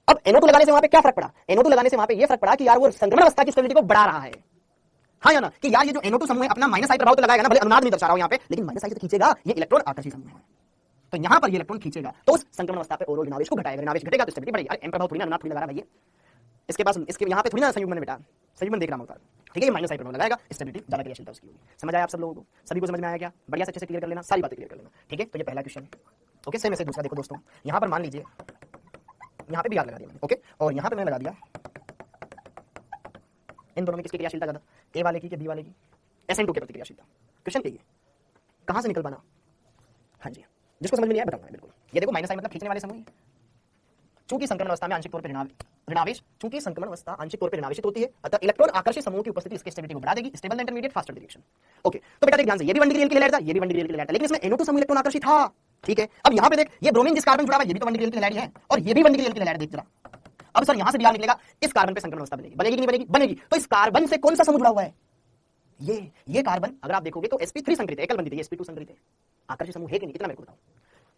अब NO2 लगाने से वहां पे क्या फर्क पड़ा? NO2 लगाने से वहां पे ये फर्क पड़ा कि यार वो संक्रमण अवस्था की स्टेबिलिटी को बढ़ा रहा है, हाँ या ना, कि यार ये जो NO2 समूह है अपना माइनस आई प्रभाव तो लगाएगा ना, भले अनुनाद नहीं दर्शा रहा हूं यहां पे, लेकिन माइनस आई से तो खींचेगा, ये इलेक्ट्रॉन आकर्षी समूह है, तो यहां पर ये इलेक्ट्रॉन खींचेगा, तो उस संक्रमण अवस्था पे ओरो ऋणावेश को घटाएगा, ऋणावेश घटेगा तो स्टेबिलिटी बढ़ेगी। अरे एम प्रभाव थोड़ी ना, अनुनाद थोड़ी लगा रहा है, इसके पास इसके यहां पे थोड़ी ना संयुग्मन है बेटा, संयुग्मन देख रहा हूं, ठीक है, ये माइनस आई प्रभाव लगाएगा, स्टेबिलिटी ज्यादा क्रियाशीलता उसकी होगी। समझ आया आप सब लोगों को? सभी को समझ में आया क्या? बढ़िया से अच्छे से क्लियर कर लेना, सारी बातें क्लियर कर लेना, ठीक है। तो ये पहला क्वेश्चन, ओके। सेम ऐसे दूसरा देखो दोस्तों, यहां पर मान लीजिए यहां पे भी आर लगा दिया मैंने, ओके, और यहां पे मैंने लगा दिया इन दोनों में किसकी क्रियाशीलता ज्यादा, ए वाले की कि बी वाले की? SN2 के प्रति क्रियाशीलता। क्वेश्चन क्या है, कहां से निकल पाना? हाँ जी, जिसको समझ में नहीं आया बताऊंगा बिल्कुल। ये देखो माइनस आई मतलब खींचने वाले समूह, चूंकि संक्रमण अवस्था में आंशिक तौर पर ऋणावेश, चूंकि संक्रमण अवस्था आंशिक तौर पर ऋणावेशित होती है, अतः इलेक्ट्रॉन आकर्षित समूह की उपस्थिति इसकी स्टेबिलिटी को बढ़ा देगी, stable intermediate faster reaction. Okay, तो बेटा देख ध्यान से, ये भी 1 डिग्री की हैलाइड था, ये भी 1 डिग्री की हैलाइड था, लेकिन इसमें NO2 समूह इलेक्ट्रॉन आकर्षित था, ठीक है। अब यहां पे देख, ये ब्रोमीन जिस कार्बन जुड़ा हुआ है ये भी तो 1 डिग्री की हैलाइड है, और ये भी 1 डिग्री की हैलाइड, देख जरा। अब सर यहां से बाहर निकलेगा, इस कार्बन पे संक्रमण अवस्था बनेगी, बनेगी कि नहीं बनेगी? बनेगी। तो इस कार्बन से कौन सा समूह जुड़ा हुआ है? ये कार्बन अगर आप देखोगे तो sp3 संकरित है, एकल बंधित है, sp2 संकरित है, आकर्षित समूह है कि नहीं, इतना मेरे को बताओ।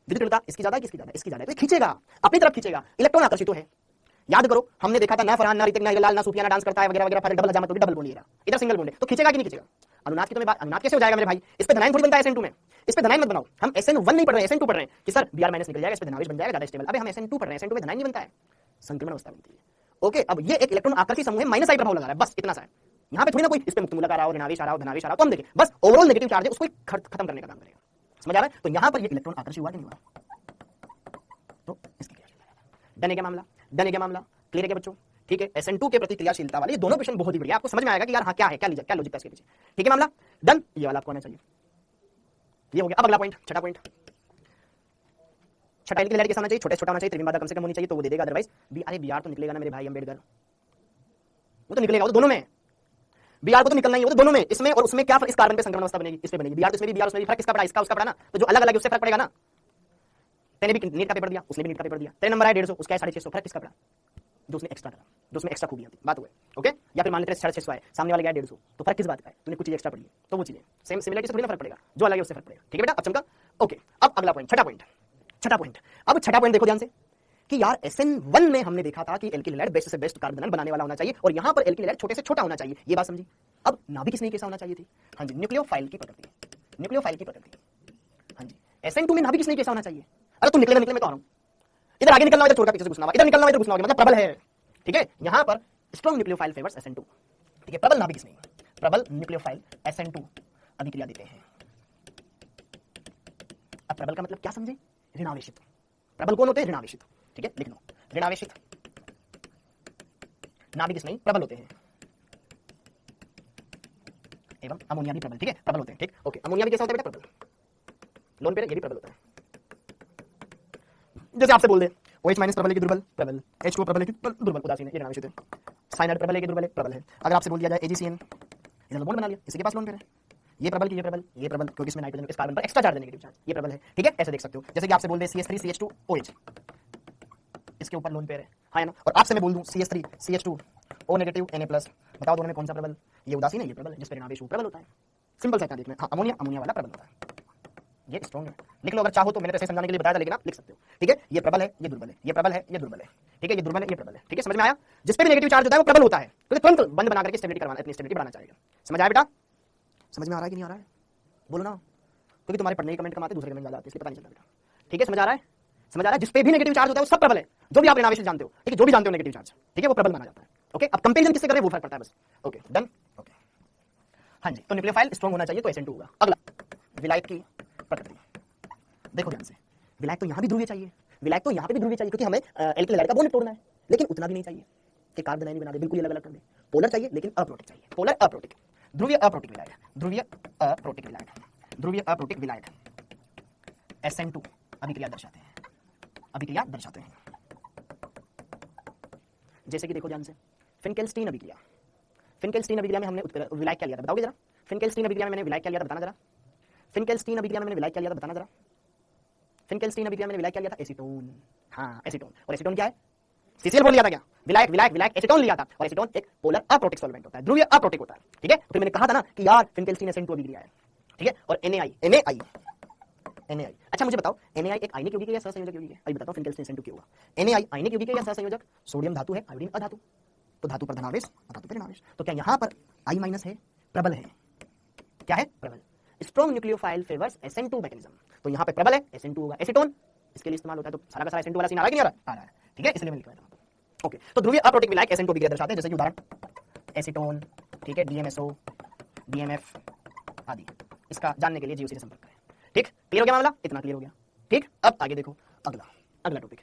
विद्युत ऋणता इसकी ज्यादा है, किसकी ज्यादा? इसकी ज्यादा है, तो खींचेगा, अपनी तरफ खींचेगा, इलेक्ट्रॉन आकर्षित तो है। याद करो हमने देखा था ना फरहान ना ऋतिक ना हिलाल ना सूफिया ना डांस करता है वगैरह वगैरह, फिर डबल हजामत होगी, डबल बॉन्ड ये रहा, इधर सिंगल बॉन्ड है, तो खींचेगा कि नहीं खींचेगा? अनुनाद की तो मैं बात, अनुनाद कैसे हो जाएगा मेरे भाई? इस पे धनायन थोड़ी बनता है SN2 में, इस पे धनायन मत बनाओ। हम SN1 नहीं पढ़ रहे हैं, SN2 पढ़ रहे हैं कि सर Br माइनस निकल जाएगा, इस पे धनावेश बन जाएगा, ज्यादा स्टेबल। अबे हम SN2 पढ़ रहे हैं, SN2 में धनायन नहीं बनता है, संक्रमण अवस्था बनती है। ओके, अब ये एक इलेक्ट्रॉन आकर्षी समूह है, माइनस आई प्रभाव लगा रहा है, बस इतना सा है। यहाँ पे थोड़ी ना कोई इस पे मुक्त मूलक आ रहा हो, ऋणावेश आ रहा हो, धनावेश आ रहा हो, तो हम देखें बस ओवरऑल नेगेटिव चार्ज है उसको खत्म करने का काम करेगा। समझ आ रहा है? तो यहाँ पर ये इलेक्ट्रॉन आकर्षित हुआ कि नहीं हुआ? तो इसकी डन है क्या मामला? डन है क्या मामला? क्लियर है क्या बच्चों? ठीक है, SN2 के प्रति क्रियाशीलता वाले ये दोनों क्वेश्चन बहुत ही बढ़िया, आपको समझ में आएगा कि यार हाँ क्या है, क्या लॉजिक है इसके पीछे। ठीक है मामला डन, ये वाला आपको आना चाहिए, ये हो गया। अब अगला पॉइंट, छठा पॉइंट, छठा एल की लहर कैसा होना चाहिए? छोटा होना चाहिए, त्रिविम कम से कम होनी चाहिए, तो वो दे देगा, अदरवाइज अरे Br तो निकलेगा ना मेरे भाई अम्बेडकर, वो तो निकलेगा, वो तो दोनों में Br को तो निकलना ही है, वो तो दोनों में, इसमें और उसमें क्या फर्क? इस कार्बन पे संक्रमण अवस्था बनेगी, इस पे बनेगी, Br तो इसमें भी Br उसमें भी, फर्क किसका पड़ा? इसका उसका पड़ा ना, तो जो अलग अलग है उससे फर्क पड़ेगा ना। तेने भी नीट का पेपर दिया, उसने भी नीट का पेपर दिया, तेरे नंबर आए 150, उसका 650, फर्क किसका पड़ा? जो उसने एक्स्ट्रा करा, जो उसमें एक्स्ट्रा खूबियां थी, बात हुई, ओके। या फिर मान लेते 650 आए, सामने वाले गया 150, तो फर्क किस बात का है? तूने कुछ चीज एक्स्ट्रा पढ़ी है, तो वो चीजें सेम सिमिलरिटी से थोड़ी ना फर्क पड़ेगा, जो अलग है उससे फर्क पड़ेगा। ठीक है बेटा, अब चमका, ओके। अब अगला पॉइंट, छठा पॉइंट, छठा पॉइंट। अब छठा पॉइंट देखो ध्यान से कि यार SN1 में हमने देखा था कि एल्किल हैलाइड बेस्ट से बेस्ट कार्बन बनाने वाला होना चाहिए, और यहां पर एल्किल हैलाइड छोटे से छोटा होना चाहिए, ये बात समझी। अब नाभिक किसने कैसा होना चाहिए थी? हाँ जी, न्यूक्लियोफाइल की प्रकृति, न्यूक्लियोफाइल की प्रकृति। हाँ जी, SN2 में नाभिक किसने कैसा होना चाहिए? अरे तू निकले मैं तो आ रहा हूं, इधर आगे निकलना, इधर छोड़ पीछे से घुसना, इधर निकलना, इधर घुसना, मतलब प्रबल है। ठीक है, यहां पर स्ट्रॉन्ग न्यूक्लियोफाइल फेवर्स SN2। ठीक है, प्रबल नाभिक किसने? प्रबल न्यूक्लियोफाइल SN2 अभिक्रिया देते हैं। अब प्रबल का मतलब क्या समझे? ऋणावेशित। प्रबल कौन होते हैं? ऋणावेशित। ठीक है, लिख लो, ऋणावेशित नाभिक किसने? प्रबल होते हैं, एवं अमोनिया भी प्रबल। ठीक है, प्रबल होते हैं। ठीक, ओके। अमोनिया भी कैसा होता है बेटा? प्रबल। लोन पेयर ये भी प्रबल होता है। जैसे आपसे बोल दे OH माइनस प्रबल है कि दुर्बल? प्रबल। H2 प्रबल है कि दुर्बल? उदासीन है, ये ऋणावेशित है। साइनाइड प्रबल है कि दुर्बल है? प्रबल है। अगर आपसे बोल दिया जाए AgCN, इधर बॉन्ड बना लिया, इसी के पास लोन पेयर है, ये प्रबल की ये प्रबल, ये प्रबल, क्योंकि इसमें नाइट्रोजन इस कार्बन पर एक्स्ट्रा चार्ज है, नेगेटिव चार्ज, ये प्रबल है। ठीक है, ऐसे देख सकते हो। जैसे कि आपसे बोल दे CH3 CH2 OH, इसके ऊपर लोन पेयर है, हाँ ना। और आपसे मैं बोल दूं CH3 CH2 O negative Na+, बताओ दोनों में कौन सा प्रबल? ये उदासीन है, ये प्रबल है, जिस पर ऋणावेश प्रबल होता है। सिंपल सा देखना। हाँ, अमोनिया, अमोनिया वाला प्रबल होता है, ये स्ट्रॉन्ग है। लिख लो अगर चाहो तो, मैंने तो ऐसे समझाने के लिए बताया था, लेकिन आप लिख सकते हो। ठीक है, ये प्रबल है, ये दुर्बल है, ये प्रबल है, ये दुर्बल है। ठीक है, ये दुर्बल है, ये प्रबल है। ठीक है, समझ में आया? जिस पे भी नेगेटिव चार्ज होता है वो प्रबल होता है, तो तुरंत बंद बना करके स्टेबिलिटी करवाना, अपनी स्टेबिलिटी बढ़ाना चाहिए। समझ आया बेटा? समझ में आ रहा है कि नहीं आ रहा है? बोलो ना, क्योंकि तुम्हारे पढ़ने के कमेंट कम आते, दूसरे कमेंट ज्यादा आते हैं, इसलिए पता नहीं चलता बेटा। ठीक है, समझ आ रहा है? समझ आ रहा है? जिस पे भी नेगेटिव चार्ज होता है वो सब प्रबल है, जो भी आप ऋणावेश जानते हो। ठीक है, जो भी जानते हो नेगेटिव चार्ज, ठीक है, वो प्रबल माना जाता है। ओके, अब कंपेरिजन किससे करें वो फर्क पड़ता है बस। Okay, done. ओके, हाँ जी, तो न्यूक्लियोफाइल स्ट्रॉन्ग होना चाहिए, तो SN2 होगा। अगला, विलायक की प्रकृति देखो ध्यान से। विलायक तो यहां भी ध्रुवीय चाहिए, विलायक तो यहां पे भी ध्रुवीय चाहिए, क्योंकि हमें एल्किल हैलाइड का बॉन्ड तोड़ना है, लेकिन उतना भी नहीं चाहिए कि कार्बन आयन बना दे, बिल्कुल अलग अलग कर दे। पोलर चाहिए लेकिन अप्रोटिक चाहिए, पोलर अप्रोटिक, ध्रुवीय अप्रोटिक विलायक, ध्रुवीय अप्रोटिक विलायक, ध्रुवीय अप्रोटिक विलायक SN2 अभिक्रिया दर्शाते हैं, अभिक्रिया दर्शाते हैं। जैसे कि देखो ध्यान से, फिनकेल्स्टीन अभिक्रिया, फिनकेल्स्टीन अभिक्रिया में हमने विलायक क्या लिया था, बताओगे जरा? फिनकेल्स्टीन अभिक्रिया में मैंने विलायक क्या लिया था, बताना जरा? फिनकेल्स्टीन अभिक्रिया में मैंने विलायक क्या लिया था, बताना जरा? फिनकेल्स्टीन अभिक्रिया में मैंने विलायक क्या लिया था? एसीटोन। हाँ, एसीटोन। और एसीटोन क्या है? CCl बोल लिया था क्या? विलायक, विलायक, विलायक, एसीटोन लिया था, और एसीटोन एक पोलर अप्रोटिक सॉल्वेंट होता है, ध्रुवीय अप्रोटिक होता है। ठीक है, तो फिर मैंने कहा था ना कि यार फिनकेल्स्टीन SN2 अभिक्रिया है, ठीक है। और NaI अच्छा मुझे बताओ NaI एक आयनिक यौगिक है या सहसंयोजक यौगिक है? अभी बताता हूं फिर कैल्शियम SN2 क्या होगा। NaI आयनिक यौगिक है या सहसंयोजक? सोडियम धातु है, आयोडीन अधातु, तो धातु पर धनावेश, अधातु पर ऋणावेश। तो क्या यहां पर I- है? प्रबल है। क्या है? प्रबल। Strong nucleophile favours SN2 mechanism. तो यहां पे प्रबल है, SN2 होगा। एसीटोन इसके लिए इस्तेमाल होता है, तो सारा का सारा SN2 वाला सीन आ रहा है कि नहीं आ रहा है? ठीक है, इसलिए मैं लिख रहा हूं। ओके, तो ध्रुवीय अप्रोटिक विलायक SN2 विक्रिया दर्शाते हैं, जैसे कि उदाहरण एसीटोन, ठीक है, DMSO, DMF आदि। इसका जानने के लिए GOC से संपर्क करें। ठीक, क्लियर हो गया मामला? इतना क्लियर हो गया। ठीक, अब आगे देखो अगला टॉपिक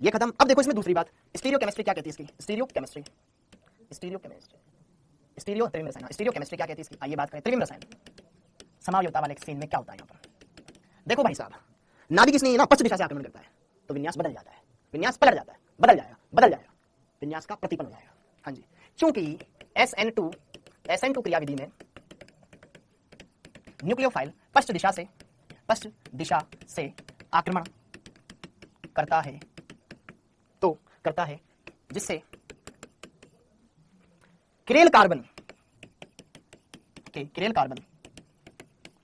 ये खत्म। अब देखो इसमें दूसरी बात, स्टीरियोकेमिस्ट्री क्या कहती है इसकी? स्टीरियोकेमिस्ट्री त्रिविम रसायन। स्टीरियोकेमिस्ट्री क्या कहती है इसकी? आइए बात करें त्रिविम रसायन। समायोजकता वाले सीन में क्या होता है यहाँ पर? देखो भाई साहब, नाभिक इसने ना पश्च दिशा से आक्रमण करता है, तो विन्यास बदल जाता है, विन्यास पलट जाता है, बदल जाएगा, विन्यास का प्रतिपन्न हो जाएगा। हाँ जी, क्योंकि SN2 क्रियाविधि में न्यूक्लियोफाइल पश्च दिशा से आक्रमण करता है, जिससे किरेल कार्बन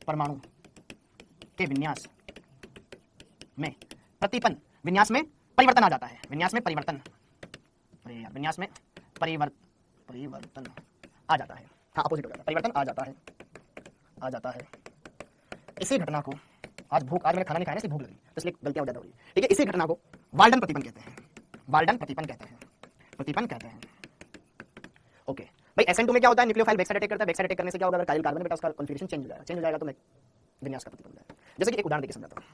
परमाणु के विन्यास में परिवर्तन आ जाता है। विन्यास में परिवर्तन आ जाता है। हाँ, अपोजिट हो जाता है, परिवर्तन आ जाता है। इसी घटना को आज मैंने खाना नहीं खाया, इसलिए भूख लगी, तो इसलिए गलतियां ज्यादा हो रही है। ठीक है, इसी घटना को वाल्डन प्रतिपन्न कहते हैं। ओके भाई, SN2 में क्या होता है? न्यूक्लियोफाइल बैक साइड अटैक करता है। बैक साइड अटैक करने से क्या होगा? अगर काइल कार्बन बेटा उसका कॉन्फिगरेशन चेंज हो जाएगा तो मैं विन्यास का प्रतिपन्न हो जाएगा। जैसे कि एक उदाहरण देके समझाता हूं।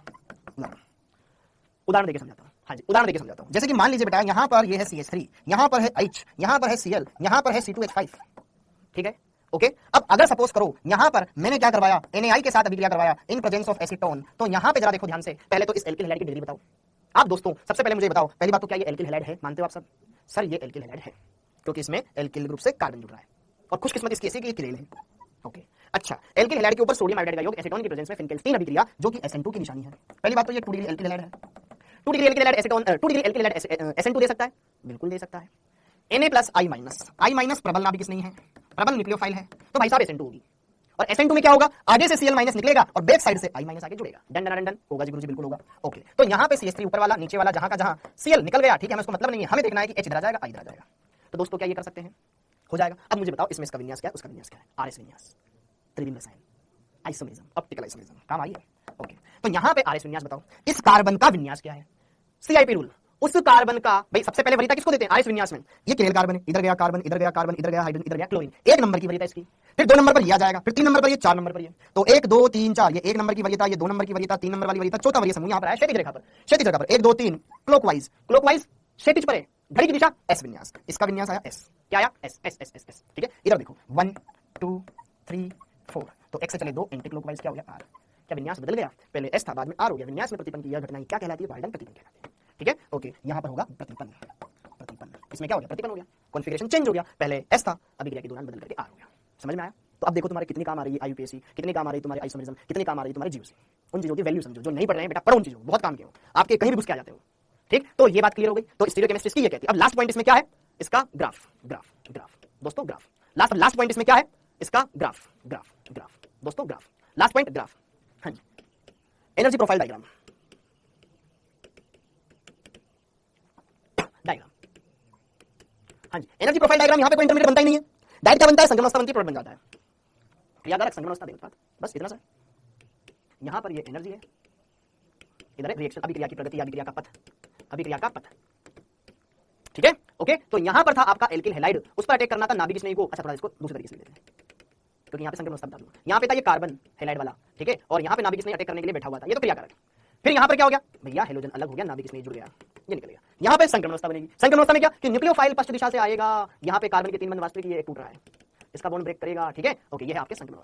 हाँ जी, उदाहरण देके समझाता हूं। जैसे कि मान लीजिए बेटा, यहां पर ये है CH3, यहां पर है H, यहां पर है Cl, यहां पर है C2H5। ठीक है, ओके। अब अगर सपोज करो यहां पर मैंने क्या करवाया, NaI के साथ अभिक्रिया करवाया इन प्रेजेंस ऑफ एसीटोन, तो यहां पे जरा देखो ध्यान से, पहले तो इस एल्किल हैलाइड की डिग्री बताओ आप दोस्तों। सबसे पहले मुझे बताओ, पहली बात तो क्या ये एल्किल हैलाइड है? मानते हो आप सब? सर ये एल्किल हैलाइड है, क्योंकि इसमें एल्किल ग्रुप से कार्बन जुड़ रहा है, और खुशकिस्मत इसकी ऐसी कि ये किरेल है। ओके, अच्छा, एल्किल हैलाइड के ऊपर सोडियम आयोडाइड का योग एसीटोन की प्रेजेंस में फिनकेल्स्टीन अभिक्रिया, जो कि SN2 की निशानी है। पहली बात तो ये 2 डिग्री एल्किल हैलाइड है। 2 degree alkyl halide acetone, 2 degree alkyl halide SN2 दे सकता है, बिल्कुल दे सकता है। Na+I- प्रबल नाभिक नहीं है, प्रबल न्यूक्लियोफाइल है, तो भाई साहब SN2 होगी। और SN2 में क्या होगा? आगे से Cl- निकलेगा और बैक साइड से I- आगे जुड़ेगा। डन होगा जी गुरुजी, बिल्कुल होगा। ओके, तो यहाँ पे CH3 ऊपर वाला, नीचे वाला जहां का जहां Cl निकल गया, ठीक है, हमें उसको मतलब नहीं है, हमें देखना है कि H इधर आ जाएगा, I इधर आ जाएगा। तो दोस्तों क्या ये कर सकते हैं? हो जाएगा। अब मुझे बताओ इसमें इसका विन्यास क्या है, उसका विन्यास क्या है? RS विन्यास, त्रिविम रसायन, आइसोमेरिज्म, ऑप्टिकल आइसोमेरिज्म, काम आई है। ओके, तो यहाँ पे RS विन्यास बताओ, इस कार्बन का विन्यास क्या है? CIP रूल, उस कार्बन का भाई सबसे पहले वरीयता किसको देते हैं? RS विन्यास में। ये किरेल कार्बन है, इधर गया कार्बन, इधर गया कार्बन, इधर गया हाइड्रोजन, इधर गया क्लोरीन, 1 नंबर की वरीयता इसकी। फिर 2 नंबर पर ये आ जाएगा, फिर 3 नंबर पर ये, 4 नंबर पर ये, तो 1 2 3 4, ये 1 नंबर की वरीयता, ये 2 नंबर की वरीयता, 3 नंबर वाली वरीयता, चौथा वरीय समूह यहाँ पर है क्षैतिज रेखा पर, 1 2 3 क्लॉकवाइज क्षैतिज पर है, घड़ी की दिशा S विन्यास, इसका विन्यास आया S, क्या आया? S। ठीक है, इधर देखो 1 2 3 4, तो X से चले 2 एंटी क्लॉकवाइज, क्या हो गया? R। क्या विन्यास बदल गया? पहले S था, बाद में R हो गया। विन्यास में प्रतिपन्न की यह घटना क्या कहलाती है? वाल्डन प्रतिपन्न कहलाती है। ठीक है, ओके, यहां पर होगा प्रतिपन्न। इसमें क्या हो गया? प्रतिपन्न हो गया, कॉन्फिगरेशन चेंज हो गया, पहले S था, अभिक्रिया के दौरान बदल करके R हो गया। समझ में आया? तो अब देखो तुम्हारे कितनी काम आ रही है IUPAC, कितनी काम आ रही है तुम्हारे आइसोमेरिज्म, कितनी काम आ रही है तुम्हारे GOC। उन चीजों की वैल्यू समझो, जो नहीं पढ़ रहे हैं बेटा पढ़ो उन चीजों, बहुत काम के हो, आपके कहीं भी घुस के आ जाते हो। ठीक, तो ये बात क्लियर हो गई। तो स्टीरियोकेमिस्ट्री इसकी ये कहती है। अब लास्ट पॉइंट इसमें क्या है? इसका ग्राफ दोस्तों, ग्राफ। लास्ट पॉइंट इसमें क्या है? इसका ग्राफ दोस्तों, ग्राफ। Last point graph. हाँ जी, एनर्जी प्रोफाइल डायग्राम। हाँ जी, एनर्जी प्रोफाइल डायग्राम। यहाँ पे कोई इंटरमीडिएट बनता ही नहीं है, डायरेक्ट क्या बनता है? संक्रमण बनती है, प्रोडक्ट बन जाता है। क्रियाकारक संक्रमण देता है, बस इतना सा। यहाँ पर ये एनर्जी है, इधर है रिएक्शन, अभिक्रिया की प्रगति, अभिक्रिया का पथ। ठीक है, ओके। तो यहाँ पर था आपका एल्किल हैलाइड, उस पर अटैक करना था नाभिक स्नेही को। अच्छा, थोड़ा इसको दूसरे तरीके से लेते हैं, क्योंकि यहाँ पे संक्रमण बता दूं, यहाँ पे था ये कार्बन हैलाइड वाला, ठीक है, और यहाँ पे नाभिक स्नेही अटैक करने के लिए बैठा हुआ था, ये तो क्रियाकारक। फिर यहाँ पर क्या हो गया भैया? हेलोजन अलग हो गया, नाभिक स्नेही जुड़ गया, ये निकल गया। यहाँ पे संक्रमण अवस्था बनेगी। संक्रमण अवस्था में क्या कि न्यूक्लियोफाइल पश्च दिशा से आएगा, यहाँ पे कार्बन के 3 बंध वास्तविक, ये टूट रहा है, इसका बॉन्ड ब्रेक करेगा। ठीक है, ओके, ये है आपके संक्रमण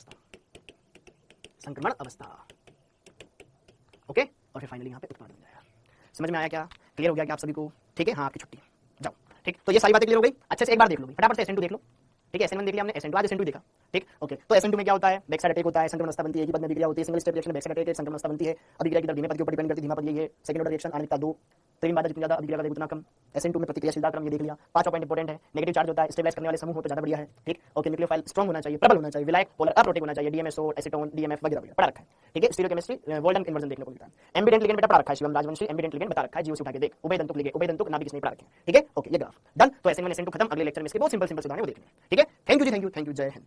अवस्था। ओके, और फिर फाइनली यहाँ पे उत्पादन हो जाएगा। समझ में आया क्या? क्लियर हो गया क्या आप सभी को? ठीक है, हाँ, आपकी छुट्टी, जाओ। ठीक, तो ये सारी बातें क्लियर हो गई। अच्छे से एक बार देख लो, फटाफट से SN2 देख लो। ठीक है, SN1 देख लिया हमने, SN2 आज SN2 देखा। ठीक, ओके, तो SN2 में क्या होता है? बैक साइड अटैक होता है, संक्रमण अवस्था बनती है, एक ही पद में अभिक्रिया होती है, single step reaction, back side attack, संक्रमण अवस्था बनती है, अभिक्रिया की दर धीमे पद के ऊपर डिपेंड करती है, धीमा पद ये है, सेकंड ऑर्डर रिएक्शन, आणविकता 2, त्रिविम बाधा जितनी ज्यादा अभिक्रिया का वेग उतना कम। SN2 में प्रतिक्रियाशीलता क्रम ये देख लिया। 5वां पॉइंट इंपॉर्टेंट है, नेगेटिव चार्ज होता है, स्टेबलाइज करने वाले समूह हो तो ज्यादा बढ़िया है, ठीक। ओके, न्यूक्लियोफाइल स्ट्रांग होना चाहिए, प्रबल होना चाहिए, विलायक पोलर अप्रोटिक होना चाहिए, DMSO, एसीटोन, DMF वगैरह वगैरह पढ़ा रखा है, ठीक है। स्टीरियोकेमिस्ट्री वोल्टन इन्वर्जन देखने को मिलता है। एम्बिडेंट लिगेंड बेटा पढ़ा रखा है, शिवम राजवंशी एम्बिडेंट लिगेंड बता रखा है, जीओसी उठा के देख, उभयतंतुक लिगेंड, उभयतंतुक नाभिक इसने पढ़ा रखे हैं, ठीक है। ओके, ये ग्राफ डन। तो SN1 SN2 खत्म, अगले लेक्चर में इसके बहुत सिंपल सिंपल सुधारने वो देखने हैं, ठीक है। थैंक यू जी, थैंक यू, जय हिंद।